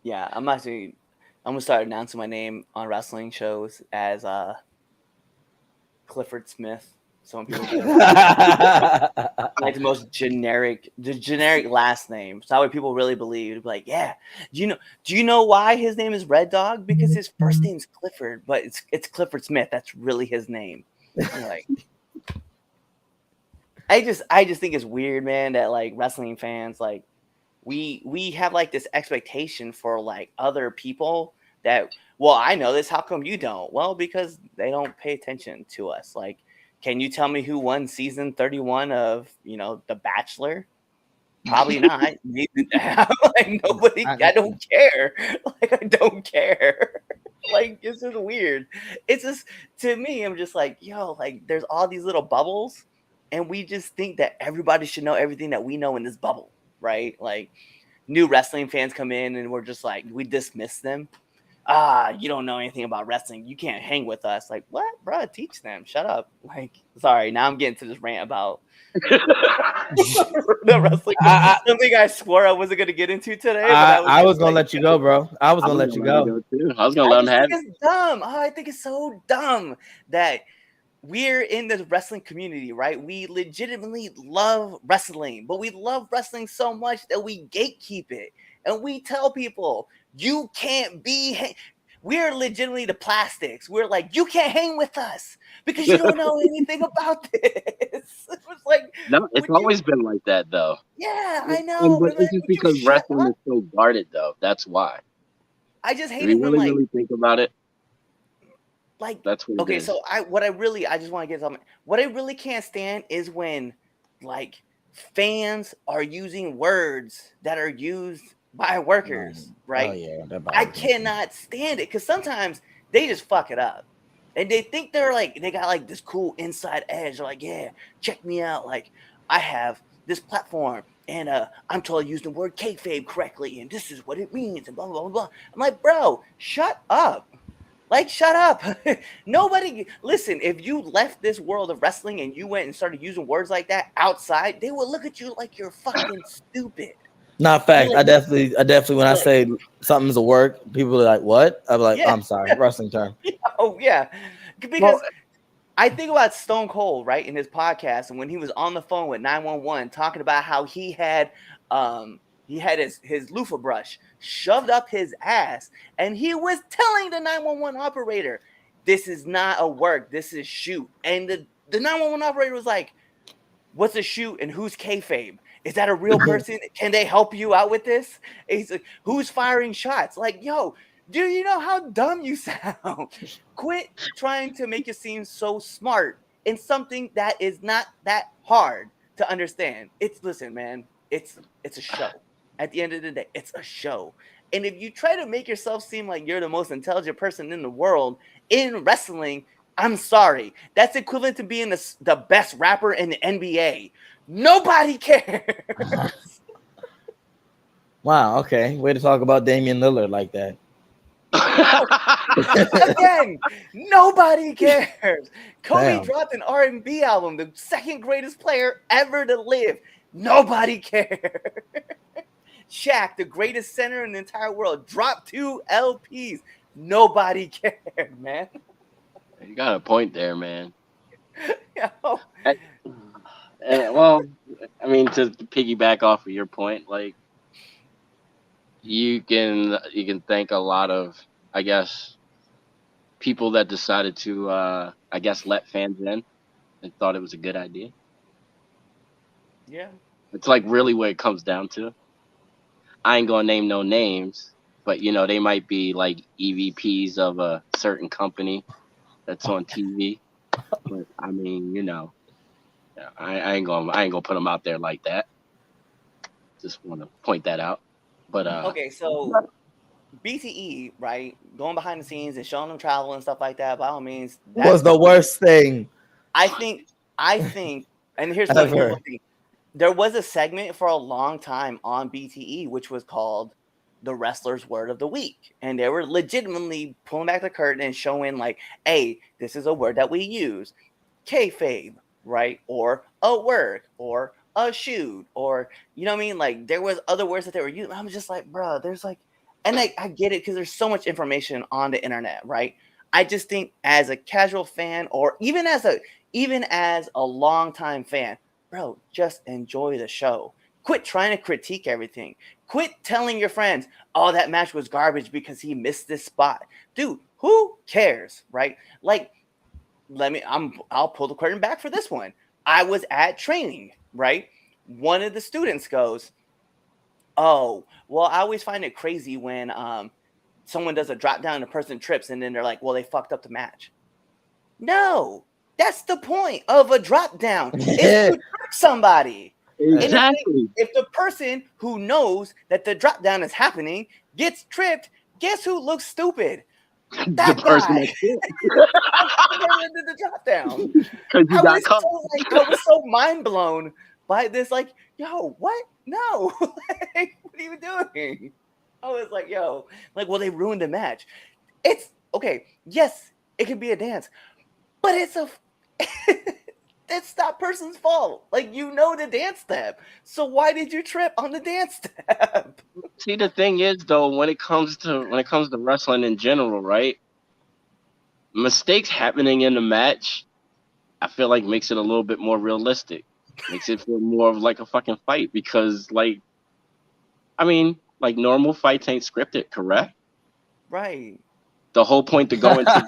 Yeah, I'm gonna start announcing my name on wrestling shows as Clifford Smith. Some people like the generic last name. So that way people really believe, like, yeah. Do you know why his name is Red Dog? Because his first name's Clifford, but it's Clifford Smith. That's really his name. Like, I just think it's weird, man, that like wrestling fans, like, we have like this expectation for like other people that, well, I know this, how come you don't? Well, because they don't pay attention to us. Like, can you tell me who won season 31 of, The Bachelor? Probably not. Like, nobody. I don't care. Like, I don't care. Like, it's just weird. It's just, to me, I'm just like, yo, like, there's all these little bubbles, and we just think that everybody should know everything that we know in this bubble, right? Like, new wrestling fans come in and we're just like, we dismiss them. You don't know anything about wrestling. You can't hang with us. Like, what, bro? Teach them. Shut up. Like, sorry. Now I'm getting to this rant about the wrestling. Something I swore I wasn't going to get into today. But I was going to let you go, bro. I was going to let you go. I was going to let him have it. It's dumb. I think it's so dumb that we're in the wrestling community, right? We legitimately love wrestling, but we love wrestling so much that we gatekeep it. And we tell people, you can't be... We're legitimately the plastics. We're like, you can't hang with us because you don't know anything about this. It's like, no, it's always been like that, though. Yeah, I know. But it's just because wrestling is so guarded, though. That's why. I just hate it when, like, really think about it. Like, that's what. Okay, so I just want to get something. What I really can't stand is when, like, fans are using words that are used by workers, right? Oh, yeah, I cannot stand it because sometimes they just fuck it up and they think they're like, they got like this cool inside edge. They're like, yeah, check me out. Like, I have this platform and I'm totally using the word kayfabe correctly and this is what it means and blah, blah, blah, blah. I'm like, bro, shut up. Like, shut up. Nobody, listen, if you left this world of wrestling and you went and started using words like that outside, they will look at you like you're fucking stupid. Not fact. I definitely when I say something's a work, people are like, what? I'm like, I'm sorry, wrestling term. Oh, yeah. Because I think about Stone Cold, right, in his podcast, and when he was on the phone with 911 talking about how he had his loofah brush shoved up his ass, and he was telling the 911 operator, this is not a work, this is shoot. And the 911 operator was like, what's a shoot and who's kayfabe? Is that a real person? Can they help you out with this? He's like, who's firing shots? Like, yo, do you know how dumb you sound? Quit trying to make it seem so smart in something that is not that hard to understand. Listen, man, it's a show. At the end of the day, it's a show. And if you try to make yourself seem like you're the most intelligent person in the world in wrestling, I'm sorry. That's equivalent to being the best rapper in the NBA. Nobody cares. Wow, okay. Way to talk about Damian Lillard like that. Again, nobody cares. Kobe dropped an R&B album, the second greatest player ever to live. Nobody cares. Shaq, the greatest center in the entire world, dropped 2 LPs. Nobody cared, man. You got a point there, man. Yo. Well, I mean, to piggyback off of your point, like, you can thank a lot of, I guess, people that decided to, I guess, let fans in and thought it was a good idea. Yeah. It's like really what it comes down to. I ain't gonna name no names, but you know, they might be like EVPs of a certain company that's on TV. But I mean, you know, I ain't gonna put them out there like that. Just want to point that out. But okay, so BTE, right, going behind the scenes and showing them travel and stuff like that, by all means, was the worst thing. I think, and here's the thing. There was a segment for a long time on BTE, which was called The Wrestler's Word of the Week. And they were legitimately pulling back the curtain and showing like, hey, this is a word that we use. Kayfabe, right? Or a work, or a shoot, or, you know what I mean? Like, there was other words that they were using. I'm just like, bro, there's like, and I get it because there's so much information on the internet, right? I just think as a casual fan, or even as a longtime fan, bro, just enjoy the show. Quit trying to critique everything. Quit telling your friends, oh, that match was garbage because he missed this spot. Dude, who cares, right? Like, I'll pull the curtain back for this one. I was at training, right? One of the students goes, oh, well, I always find it crazy when someone does a drop down and a person trips and then they're like, well, they fucked up the match. No. That's the point of a drop down. Is to trick somebody. Exactly. If the person who knows that the drop down is happening gets tripped, guess who looks stupid? That the person guy. that did the drop down. Because you got caught. I was so mind blown by this, like, yo, what? No, like, what are you doing? I was like, yo, like, well, they ruined the match. It's okay. Yes, it can be a dance, but it's that person's fault. Like, you know the dance step, so why did you trip on the dance step? See, the thing is, though, when it comes to wrestling in general, right? Mistakes happening in the match, I feel like makes it a little bit more realistic. Makes it feel more of like a fucking fight because, like, I mean, like normal fights ain't scripted, correct? Right. The whole point to go into That's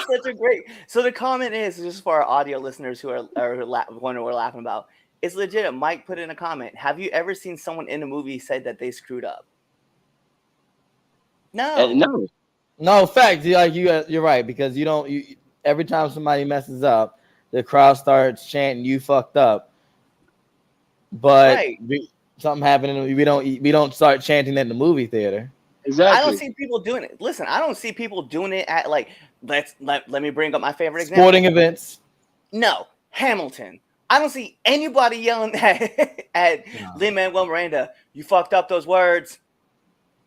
such a great. So the comment is just for our audio listeners who are wondering what we're laughing about. It's legit. Mike put in a comment. Have you ever seen someone in a movie say that they screwed up? No. No. Fact. You're right because you don't. Every time somebody messes up, the crowd starts chanting, "You fucked up." But something happened, and we don't start chanting that in the movie theater. Exactly. I don't see people doing it. Listen, I don't see people doing it at like let me bring up my favorite example. Sporting events. No, Hamilton. I don't see anybody yelling at Lin-Manuel Miranda. You fucked up those words.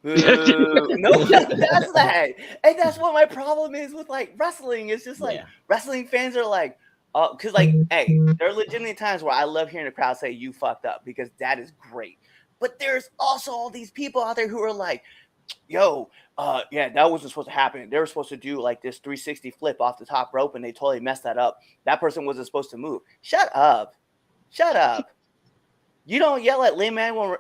No, that's that. And that's what my problem is with like wrestling. It's just like wrestling fans are like, because like, hey, there are legitimately times where I love hearing the crowd say you fucked up because that is great. But there's also all these people out there who are like, yo, yeah, that wasn't supposed to happen. They were supposed to do like this 360 flip off the top rope and they totally messed that up. That person wasn't supposed to move. Shut up. You don't yell at Lin-Manuel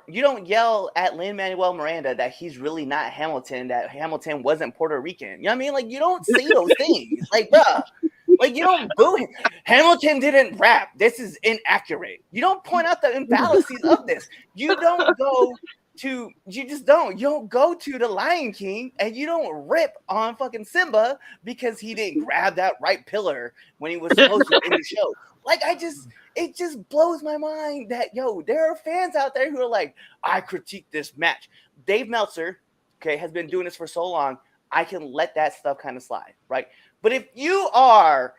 Miranda that he's really not Hamilton, that Hamilton wasn't Puerto Rican. You know what I mean? Like, you don't say those things. Like, bruh, like, you don't boo him. Hamilton didn't rap. This is inaccurate. You don't point out the imbalances of this. You don't go to the Lion King and you don't rip on fucking Simba because he didn't grab that right pillar when he was supposed to in the show. Like, it just blows my mind that, yo, there are fans out there who are like, I critique this match. Dave Meltzer, okay, has been doing this for so long, I can let that stuff kind of slide, right? But if you are,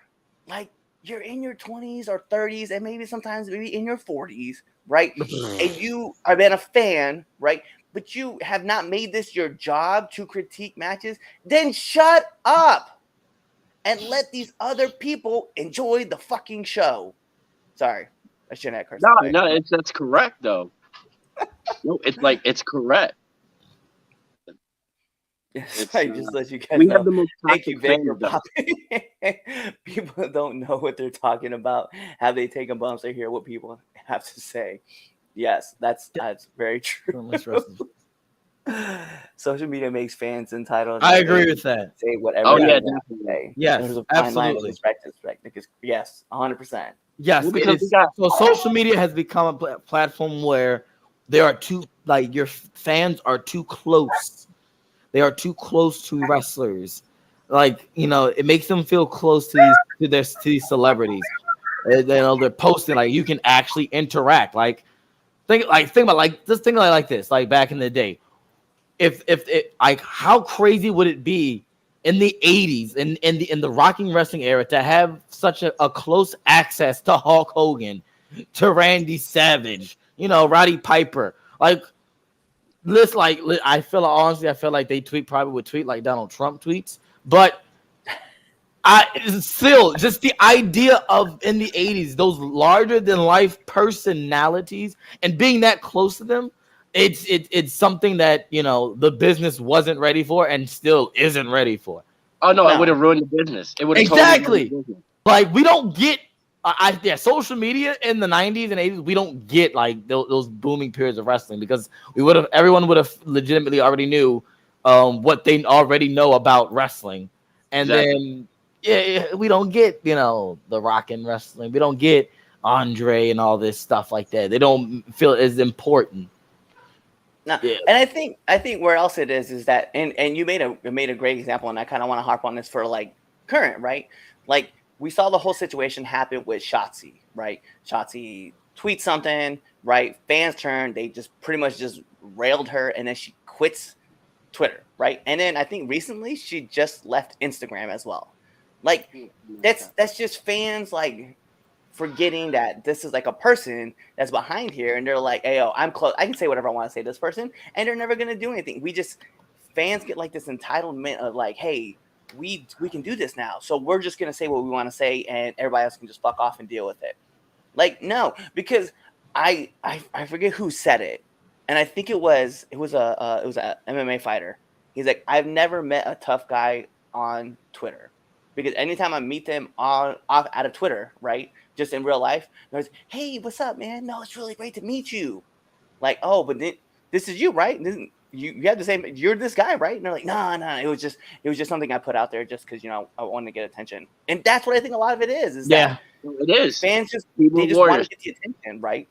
like, you're in your 20s or 30s and maybe sometimes maybe in your 40s, right? And you have been a fan, right? But you have not made this your job to critique matches, then shut up and let these other people enjoy the fucking show. Sorry, I shouldn't have cursed. No, that's correct though. No, it's correct. I just let you guys we know. have the most Thank you, Vic, for popping. People don't know what they're talking about. Have they taken bumps? They hear what people have to say. Yes, that's very true. Social media makes fans entitled. I agree with that. Say whatever. Oh yeah, definitely. Yes, there's a fine line of absolutely. respect. Yes, 100%. Yes, because so social media has become a platform where there are your fans are too close. They are too close to wrestlers. Like, you know, it makes them feel close to these celebrities. They're posting like you can actually interact. Like think about like this thing like this. Like back in the day, if like how crazy would it be in the 80s in the Rocking Wrestling era to have such a close access to Hulk Hogan, to Randy Savage, you know, Roddy Piper, like. I feel like they probably would tweet like Donald Trump tweets, but still just the idea of in the 80s, those larger than life personalities and being that close to them, it's something that, you know, the business wasn't ready for and still isn't ready for. Oh no, it would have ruined the business. It would have exactly. Totally ruined the business. Like we don't get. Social media in the 90s and 80s, we don't get like those booming periods of wrestling because everyone would have legitimately already knew what they already know about wrestling. And then we don't get, you know, the Rockin' Wrestling. We don't get Andre and all this stuff like that. They don't feel as important. No, and I think where else it is that and you made a great example, and I kind of want to harp on this for like current, right? Like we saw the whole situation happen with Shotzi, right? Shotzi tweets something, right? Fans turn, they just pretty much just railed her, and then she quits Twitter, right? And then I think recently she just left Instagram as well, Like that's just fans like forgetting that this is like a person that's behind here, and they're like, "Hey, yo, I'm close. I can say whatever I want to say to this person," and they're never gonna do anything. Fans get like this entitlement of like, "Hey, we can do this now, so we're just gonna say what we want to say, and everybody else can just fuck off and deal with it." Like, no, because I forget who said it, and I think it was a MMA fighter. He's like, "I've never met a tough guy on Twitter, because anytime I meet them out of Twitter, right, just in real life, there's, hey, what's up, man? No, it's really great to meet you." Like, oh, but this is you, right? You have the same. You're this guy, right? And they're like, no, it was just something I put out there just because I wanted to get attention, and that's what I think a lot of it is. That it is. Fans just want to get the attention, right?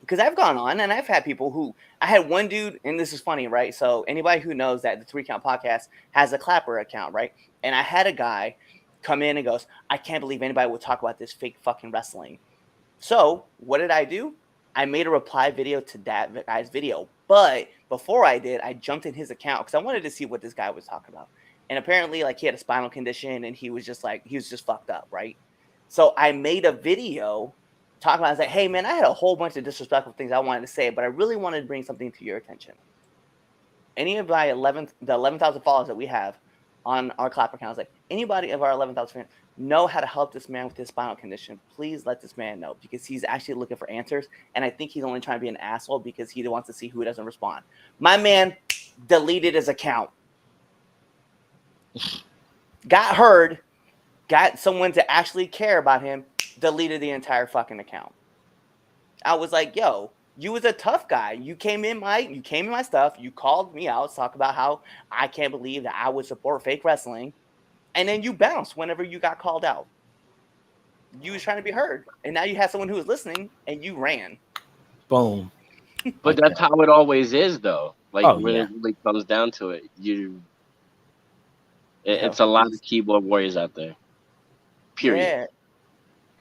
Because I've gone on and I've had people who I had one dude, and this is funny, right? So anybody who knows that the 3 Count Podcast has a Clapper account, right? And I had a guy come in and goes, "I can't believe anybody would talk about this fake fucking wrestling." So what did I do? I made a reply video to that guy's video. But before I did, I jumped in his account because I wanted to see what this guy was talking about. And apparently, like, he had a spinal condition and he was just fucked up, right? So I made a video talking about, I was like, "Hey, man, I had a whole bunch of disrespectful things I wanted to say, but I really wanted to bring something to your attention. Any of my 11,000 followers that we have on our Clapper account, I was like, anybody of our 11,000 fans know how to help this man with his spinal condition, please let this man know, because he's actually looking for answers, and I think he's only trying to be an asshole because he wants to see who doesn't respond." My man deleted his account. Got heard, got someone to actually care about him, deleted the entire fucking account. I was like, yo, you was a tough guy. You came in my stuff. You called me out, talk about how I can't believe that I would support fake wrestling. And then you bounced whenever you got called out. You was trying to be heard. And now you have someone who was listening and you ran. Boom. But that's how it always is, though. Like, when it really comes down to it, it's a lot of keyboard warriors out there. Period.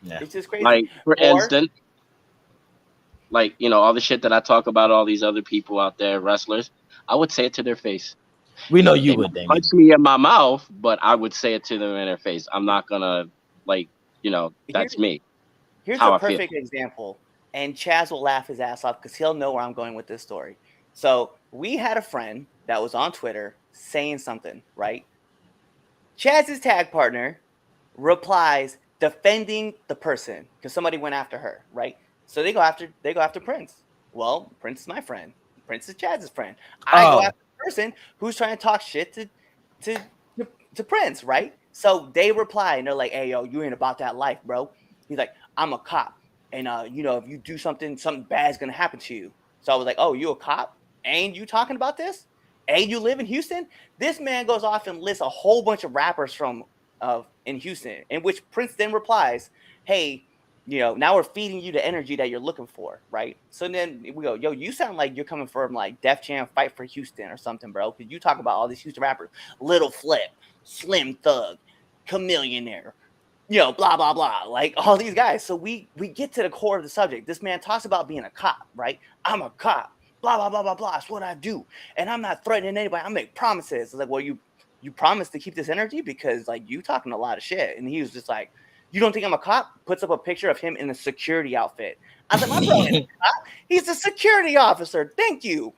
Yeah. It's just crazy. Like, for instance, like, all the shit that I talk about, all these other people out there, wrestlers, I would say it to their face. We know you They would, Damien. punch me in my mouth, but I would say it to them in their face. I'm not gonna, that's me. Here's a perfect example, and Chaz will laugh his ass off because he'll know where I'm going with this story. So we had a friend that was on Twitter saying something, right? Chaz's tag partner replies defending the person because somebody went after her, right? So they go after Prince. Well, Prince is my friend. Prince is Chaz's friend. I go after the person who's trying to talk shit to Prince, right? So they reply and they're like, "Hey, yo, you ain't about that life, bro." He's like, "I'm a cop, and if you do something bad's gonna happen to you." So I was like, "Oh, you a cop? And you talking about this? And you live in Houston?" This man goes off and lists a whole bunch of rappers from in Houston, in which Prince then replies, "Hey, now we're feeding you the energy that you're looking for," right? So then we go, "Yo, you sound like you're coming from like Def Jam Fight for Houston or something, bro, because you talk about all these Houston rappers, Little Flip, Slim Thug, Chamillionaire, blah, blah, blah, like all these guys." So we get to the core of the subject. This man talks about being a cop, right? "I'm a cop, blah, blah, blah, blah, blah. That's what I do. And I'm not threatening anybody. I make promises." It's like, "Well, you promised to keep this energy because like you talking a lot of shit." And he was just like, "You don't think I'm a cop?" Puts up a picture of him in a security outfit. I was like, "My brother, he's a security officer. Thank you."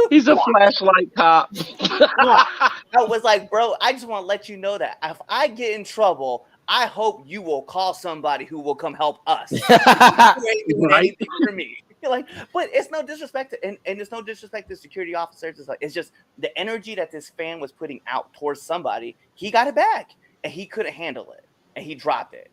He's a flashlight cop. I was like, "Bro, I just want to let you know that if I get in trouble, I hope you will call somebody who will come help us." Right? For me. Like, but it's no disrespect and it's no disrespect to security officers. It's just the energy that this fan was putting out towards somebody. He got it back and he couldn't handle it and he dropped it.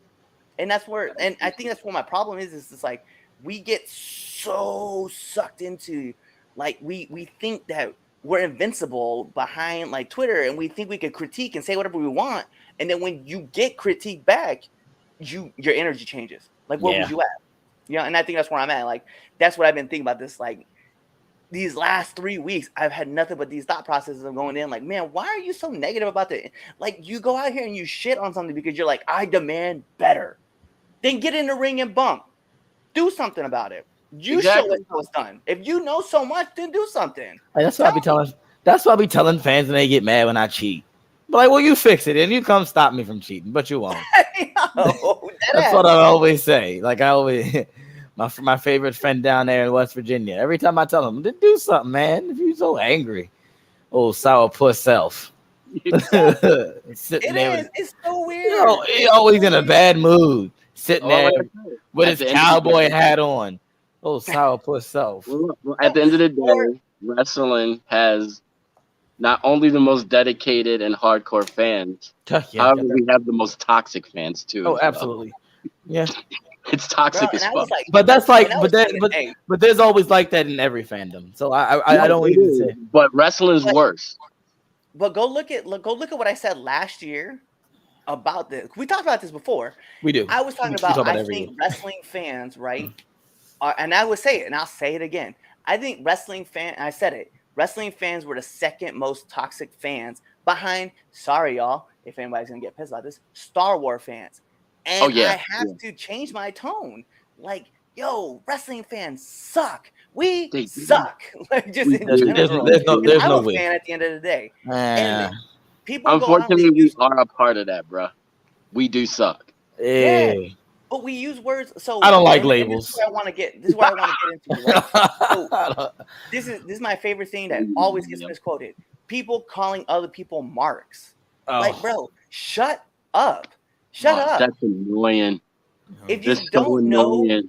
And that's where, and I think that's what my problem is it's like we get so sucked into like we think that we're invincible behind like Twitter and we think we can critique and say whatever we want. And then when you get critique back, your energy changes. Like, where was you at? And I think that's where I'm at. Like, that's what I've been thinking about this. Like, these last 3 weeks, I've had nothing but these thought processes of going in. Like, man, why are you so negative about that? Like, you go out here and you shit on something because you're like, I demand better. Then get in the ring and bump. Do something about it. You show us how it's done. If you know so much, then do something. That's what I be telling. That's why I be telling fans when they get mad when I cheat. But like, well, you fix it and you come stop me from cheating, but you won't. No, That's what I always say. Like I always, my favorite friend down there in West Virginia. Every time I tell him to do something, man, if you're so angry, oh sourpuss self. Sitting there, it's so weird. You know, he always in a bad mood, sitting there with his cowboy hat on. Oh, sourpuss self. Well, at the end of the day, wrestling has not only the most dedicated and hardcore fans, however, we have the most toxic fans too. Oh, absolutely. Yeah. It's toxic as fuck. Like, but that's like, but there's always like that in every fandom. So I don't even say. But wrestling's worse. But go look at what I said last year about this. We talked about this before. We do. I was talking about I think wrestling fans, right? And I would say it, and I'll say it again. I think wrestling fans were the second most toxic fans behind, sorry y'all, if anybody's gonna get pissed about this, Star Wars fans. And I have to change my tone. Like, yo, wrestling fans suck. We suck. Like, just in general. There's no way. Fan at the end of the day. And people unfortunately, we are a part of that, bro. We do suck. Yeah. But we use words. So I don't like labels. This is where I want to get into. Right? So this is my favorite thing that always gets misquoted. People calling other people marks. Like, bro, shut up. Shut up. That's annoying. If you don't know,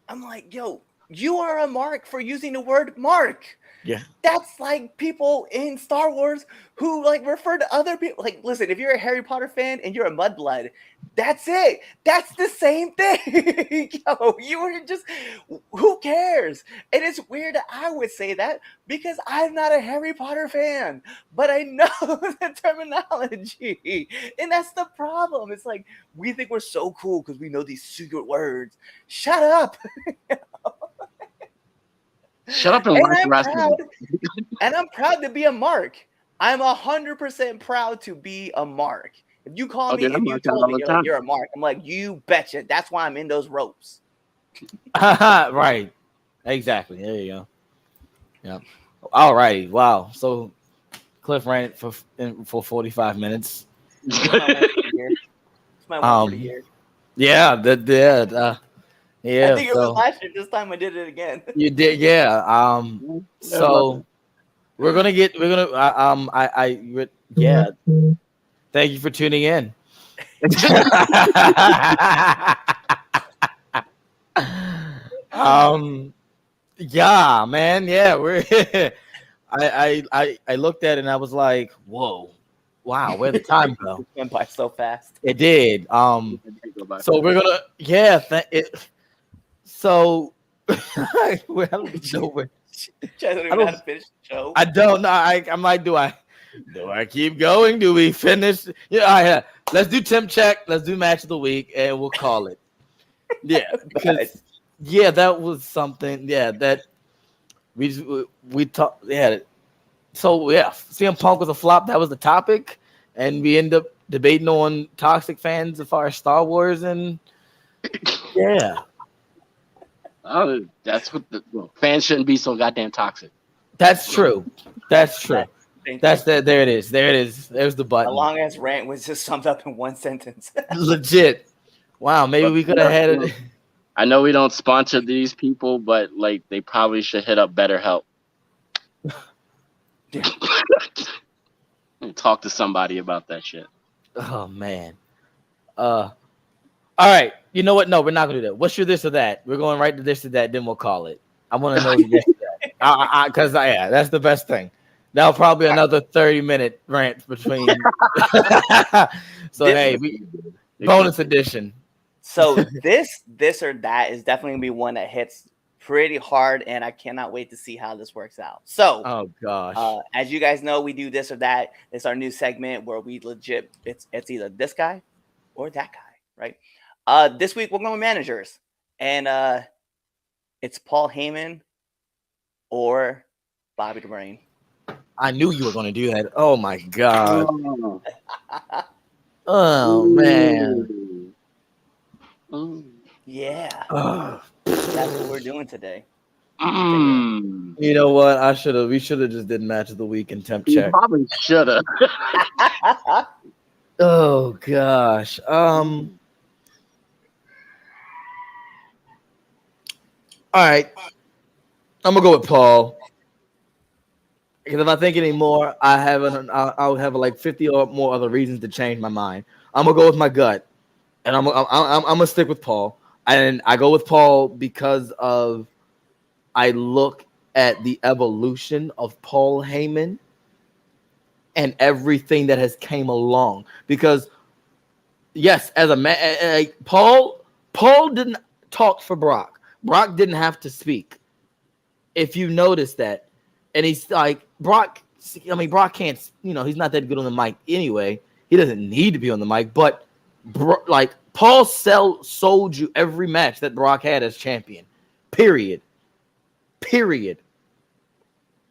I'm like, yo, you are a mark for using the word mark. Yeah. That's like people in Star Wars who like refer to other people. Like, listen, if you're a Harry Potter fan and you're a mudblood, that's it. That's the same thing. Yo, you were just, who cares? And it's weird that I would say that because I'm not a Harry Potter fan, but I know the terminology. And that's the problem. It's like, we think we're so cool because we know these secret words. Shut up. Shut up and watch wrestling. And I'm proud to be a mark. I'm 100% proud to be a mark. If you call me and you told me you're a mark, I'm like, you betcha. That's why I'm in those ropes. Right. Exactly. There you go. Yeah. All righty. Wow. So Cliff ran it for 45 minutes. Yeah. Yeah, I think it was last year. This time I did it again. You did, yeah. So we're gonna. Yeah. Thank you for tuning in. Yeah, man. Yeah, we're. I looked at it and I was like, whoa, wow, where'd the time go? It went by so fast. It did. So we're gonna. So, I don't know how to finish the show. I don't know. I'm like, do I keep going? Do we finish? Yeah. Let's do temp check. Let's do match of the week, and we'll call it. Yeah, because that was something. Yeah, that we talked. Yeah. So yeah, CM Punk was a flop. That was the topic, and we end up debating on toxic fans as far as Star Wars and yeah. Oh, that's what fans shouldn't be so goddamn toxic. That's true. That's true. That's that. There it is. There it is. There's the button. A long ass rant was just summed up in one sentence. Legit. Wow. Maybe we could have had it. I know we don't sponsor these people, but like they probably should hit up BetterHelp. Talk to somebody about that shit. Oh man. All right. You know what? No, we're not gonna do that. What's your this or that? We're going right to this or that. Then we'll call it. I want to know this or that. Because that's the best thing. That'll probably be another 30-minute rant between. So bonus edition. So this or that is definitely gonna be one that hits pretty hard, and I cannot wait to see how this works out. So, oh gosh, as you guys know, we do this or that. It's our new segment where we legit it's either this guy or that guy, right? This week we're going with managers, and it's Paul Heyman or Bobby the Brain. I knew you were going to do that. Oh my god. Oh man. Yeah. That's what we're doing today. You know what? We should have just did match of the week and temp check. Probably should have. Oh gosh. All right. I'm gonna go with Paul. Because if I think anymore, I'll have like 50 or more other reasons to change my mind. I'm gonna go with my gut, and I'm gonna stick with Paul. And I go with Paul because of I look at the evolution of Paul Heyman and everything that has came along. Because yes, as a man, Paul didn't talk for Brock. Brock didn't have to speak. If you notice that, and he's like Brock. I mean, Brock can't. He's not that good on the mic anyway. He doesn't need to be on the mic. But like Paul sold you every match that Brock had as champion. Period.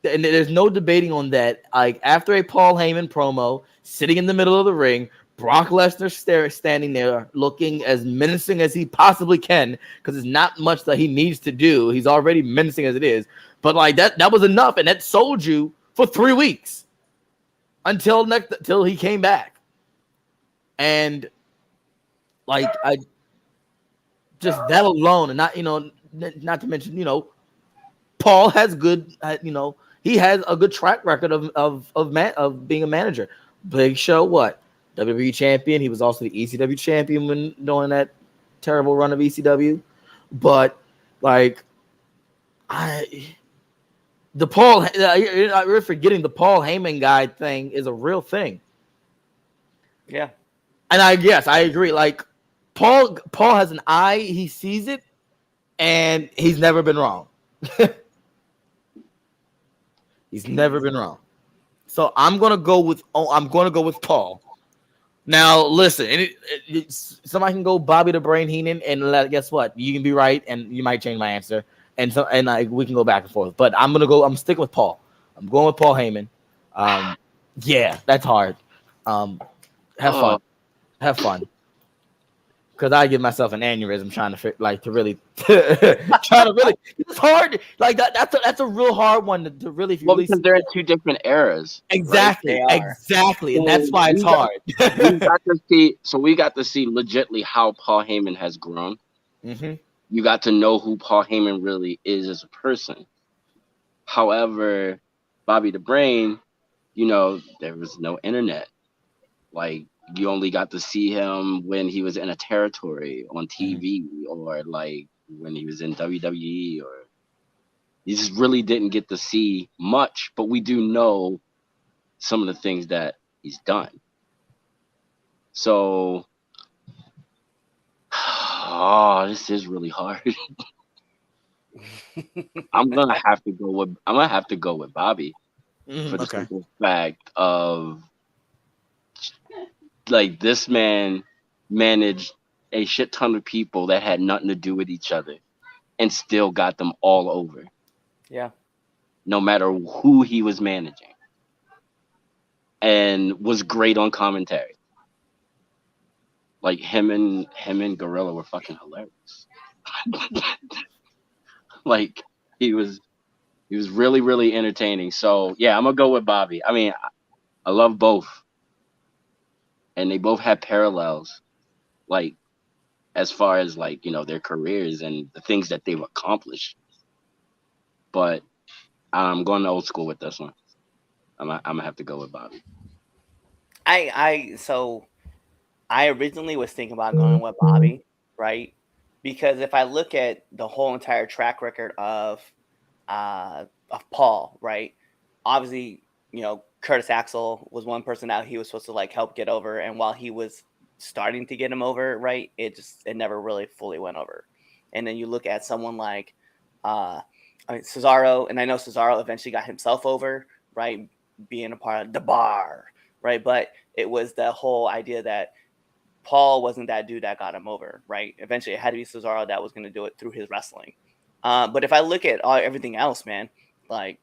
And there's no debating on that. Like after a Paul Heyman promo, sitting in the middle of the ring, Brock Lesnar standing there looking as menacing as he possibly can, because there's not much that he needs to do. He's already menacing as it is. But like that was enough, and that sold you for 3 weeks until he came back. And like I just that alone, and not to mention, Paul has good, he has a good track record of being a manager. Big Show, what? WWE champion. He was also the ECW champion when during that terrible run of ECW. But like, we're forgetting the Paul Heyman guy thing is a real thing. Yeah, and I agree. Like Paul has an eye; he sees it, and he's never been wrong. He's never been wrong. So I'm gonna go with Paul. Now listen, somebody can go Bobby the Brain Heenan, and guess what? You can be right, and you might change my answer, and we can go back and forth. But I'm sticking with Paul. I'm going with Paul Heyman. Yeah, that's hard. Have fun. Because I give myself an aneurysm trying to really. It's hard. Like that's a real hard one to really. Because they're in two different eras. Exactly, right? Exactly, and that's why it's hard. We got to see legitly how Paul Heyman has grown. Mm-hmm. You got to know who Paul Heyman really is as a person. However, Bobby the Brain, there was no internet. Like, you only got to see him when he was in a territory on TV, or like when he was in WWE, or you just really didn't get to see much, but we do know some of the things that he's done. So, this is really hard. I'm gonna have to go with Bobby for the simple fact of, like, this man managed a shit ton of people that had nothing to do with each other and still got them all over. Yeah. No matter who he was managing. And was great on commentary. Like him and Gorilla were fucking hilarious. Like he was really, really entertaining. So yeah, I'm gonna go with Bobby. I mean, I love both. And they both had parallels, like, as far as, like, their careers and the things that they've accomplished. But I'm going old school with this one. I'm gonna have to go with Bobby. So I originally was thinking about going with Bobby, right? Because if I look at the whole entire track record of Paul, right? Obviously, Curtis Axel was one person that he was supposed to like help get over, and while he was starting to get him over, right, it never really fully went over. And then you look at someone like Cesaro, and I know Cesaro eventually got himself over, right, being a part of the Bar, right, but it was the whole idea that Paul wasn't that dude that got him over, right? Eventually it had to be Cesaro that was going to do it through his wrestling. But if I look at everything else, man, like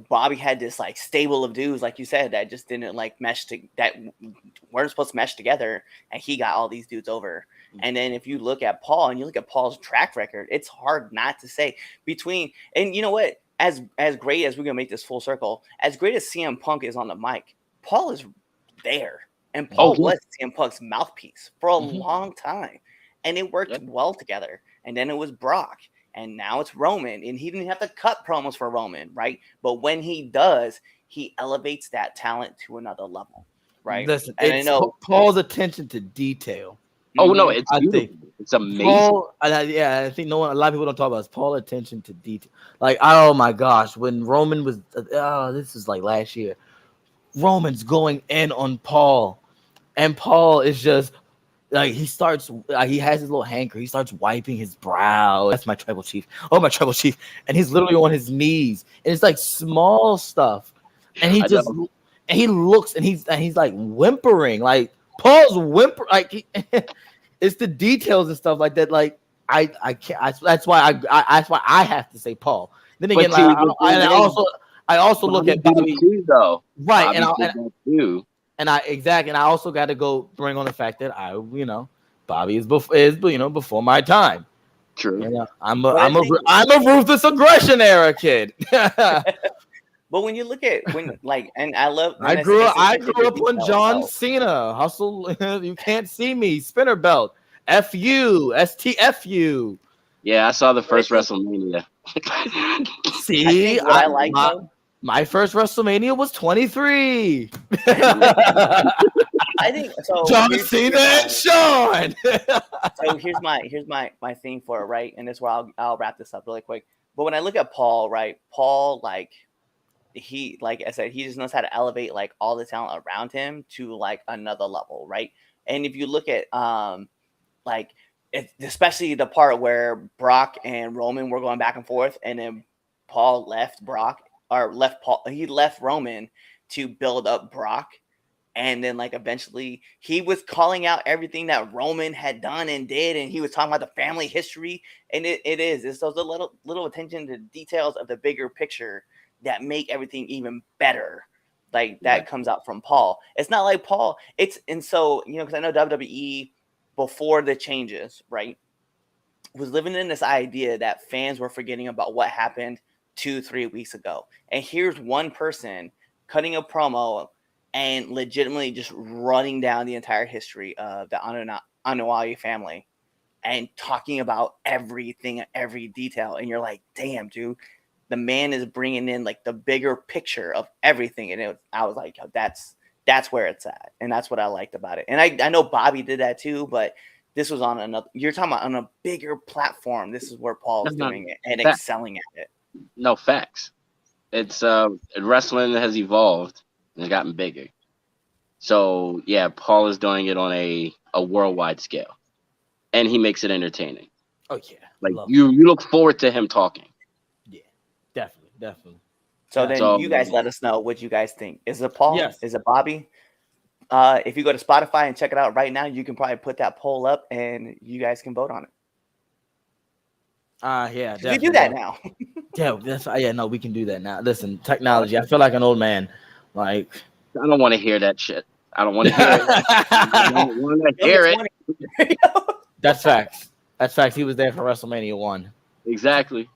Bobby had this like stable of dudes, like you said, that just didn't like mesh that weren't supposed to mesh together, and he got all these dudes over. And then if you look at Paul and you look at Paul's track record, it's hard not to say and you know what, as great as we're gonna make this full circle, as great as CM Punk is on the mic, Paul is there, and Paul was CM Punk's mouthpiece for a long time, and it worked well together. And then it was Brock. And now it's Roman, and he didn't have to cut promos for Roman, right? But when he does, he elevates that talent to another level, right? Listen, and it's Paul's attention to detail. Oh no, it's amazing. Paul, I think a lot of people don't talk about Paul's attention to detail. Like, oh my gosh, when Roman was, this is like last year, Roman's going in on Paul, and Paul is just. Like he has his little hanker. He starts wiping his brow. That's my tribal chief. Oh, my tribal chief. And he's literally on his knees. And it's like small stuff. And he looks and he's like whimpering. Like Paul's whimper. Like it's the details and stuff like that. Like I can't. That's why I have to say Paul. Then again, I also look at Bobby too, though. Right, Bobby and I also got to go bring on the fact that Bobby is before my time. True. I'm a ruthless aggression era kid. But when you look at I grew up on John Cena. Hustle, you can't see me. Spinner belt. FU, STFU. Yeah, I saw the first WrestleMania. See, my first WrestleMania was 23. I think so. John Cena and Sean. So here's my thing for it, right? And this is where I'll wrap this up really quick. But when I look at Paul, right? Paul, like I said, he just knows how to elevate like all the talent around him to like another level, right? And if you look at especially the part where Brock and Roman were going back and forth, and then Paul left Roman to build up Brock. And then like eventually he was calling out everything that Roman had done and did. And he was talking about the family history. And it's those little attention to details of the bigger picture that make everything even better. Like that comes out from Paul. It's not like Paul. Because I know WWE before the changes, right, was living in this idea that fans were forgetting about what happened 2-3 weeks ago. And here's one person cutting a promo and legitimately just running down the entire history of the Anoa'i family and talking about everything, every detail. And you're like, damn, dude, the man is bringing in like the bigger picture of everything. And I was like, that's where it's at. And that's what I liked about it. And I know Bobby did that too, but this was on another, you're talking about on a bigger platform. This is where Paul's doing it and excelling at it. No, facts. It's wrestling has evolved and it's gotten bigger. So yeah, Paul is doing it on a worldwide scale, and he makes it entertaining. Oh yeah, like you look forward to him talking. Yeah, definitely. So you guys let us know what you guys think. Is it Paul? Yes. Is it Bobby? If you go to Spotify and check it out right now, you can probably put that poll up and you guys can vote on it. Yeah, definitely. You do that now. We can do that now. Listen, technology. I feel like an old man. Like, I don't want to hear that shit. I don't want to hear it. I don't want to hear it. That's facts. He was there for WrestleMania 1. Exactly.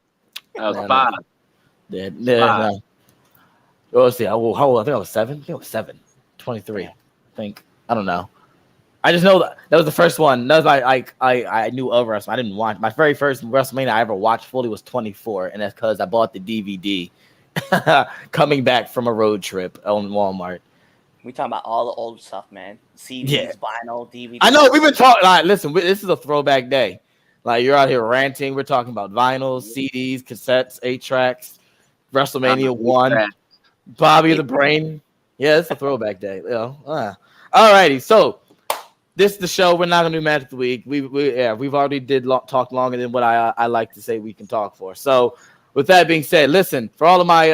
I was 5. Yeah. No. Let's see. How old? I think I was 7. I think I was 7. 23. I think. I don't know. I just know that was the first one. That was I knew of WrestleMania. I didn't watch. My very first WrestleMania I ever watched fully was 24, and that's because I bought the DVD coming back from a road trip on Walmart. We talking about all the old stuff, man. CDs, vinyl, DVD. I know we've been talking. Like, listen, this is a throwback day. Like you're out here ranting. We're talking about vinyls, CDs, cassettes, 8-tracks, WrestleMania 1, Bobby the Brain. Yeah, it's a throwback day. All righty, so. This is the show. We're not gonna do Match of the Week. We've already talked longer than what I like to say we can talk for. So, with that being said, listen, for all of my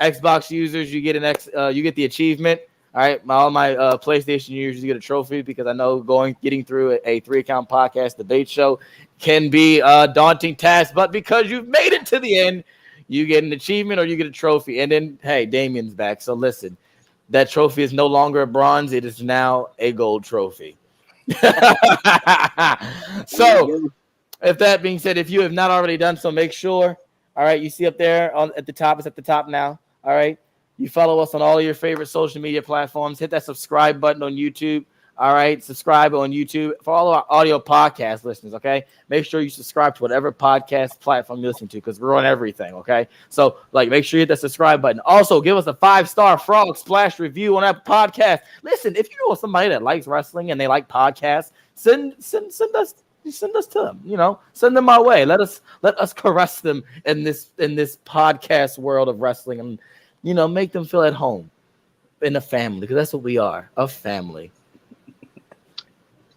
Xbox users, you get you get the achievement. All right, all my PlayStation users, you get a trophy because I know getting through a 3-account podcast debate show can be a daunting task. But because you've made it to the end, You get an achievement or you get a trophy. And then, hey, Damien's back. So listen, that trophy is no longer a bronze. It is now a gold trophy. So, if that being said, if you have not already done so, make sure, all right, you see up there at the top, it's at the top now, all right? You follow us on all your favorite social media platforms. Hit that subscribe button on YouTube, all right? Subscribe on YouTube. For all of our audio podcast listeners, okay? Make sure you subscribe to whatever podcast platform you're listening to because we're on everything, okay? So, make sure you hit that subscribe button. Also, give us a 5-star Frog Splash review on that podcast. Listen, if you know somebody that likes wrestling and they like podcasts, send us to them, send them our way. Let us caress them in this podcast world of wrestling and, make them feel at home in a family, because that's what we are, a family.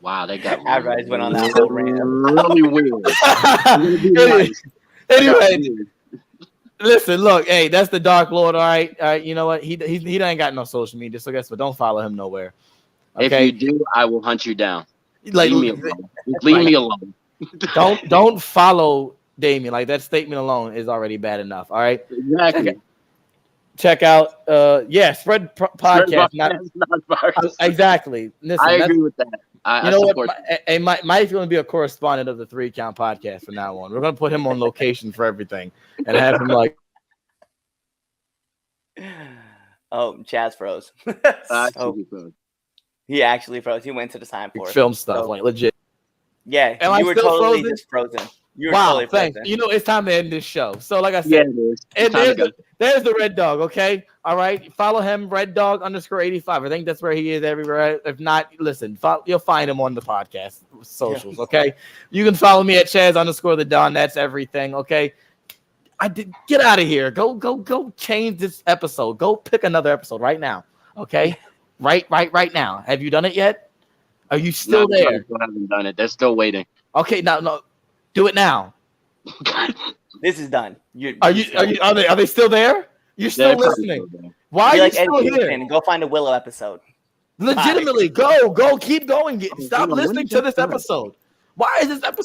Wow, they got Rise went on that whole rant. Really weird. Anyway, listen, look, hey, that's the Dark Lord, all right? You know what? He ain't got no social media, so guess what? Don't follow him nowhere. Okay? If you do, I will hunt you down. Leave me alone. Leave me alone. Don't follow Damien. That statement alone is already bad enough. All right. Exactly. Check out Spread Podcast. Not exactly. Listen, I agree with that. I support what? Mike's going to be a correspondent of the 3 Count Podcast from now on. We're going to put him on location for everything and have him Oh, Chaz froze. He actually froze. He went to the sign for film stuff, legit. Yeah, you were totally frozen? Just frozen. You were wow, totally frozen. Thanks. It's time to end this show. So, like I said, there's the Red Dog. Okay, all right. Follow him, Red Dog _85. I think that's where he is everywhere. If not, listen, you'll find him on the podcast socials. Okay, you can follow me at Chaz _the Don. That's everything. Okay. Get out of here. Go change this episode. Go pick another episode right now. Okay. Right now. Have you done it yet? Are you still there? I still haven't done it. They're still waiting. Okay, no. Do it now. This is done. Are they still there? You're still listening. Why are you still here? Go find a Willow episode. Legitimately, go, keep going. Stop listening to this episode. Why is this episode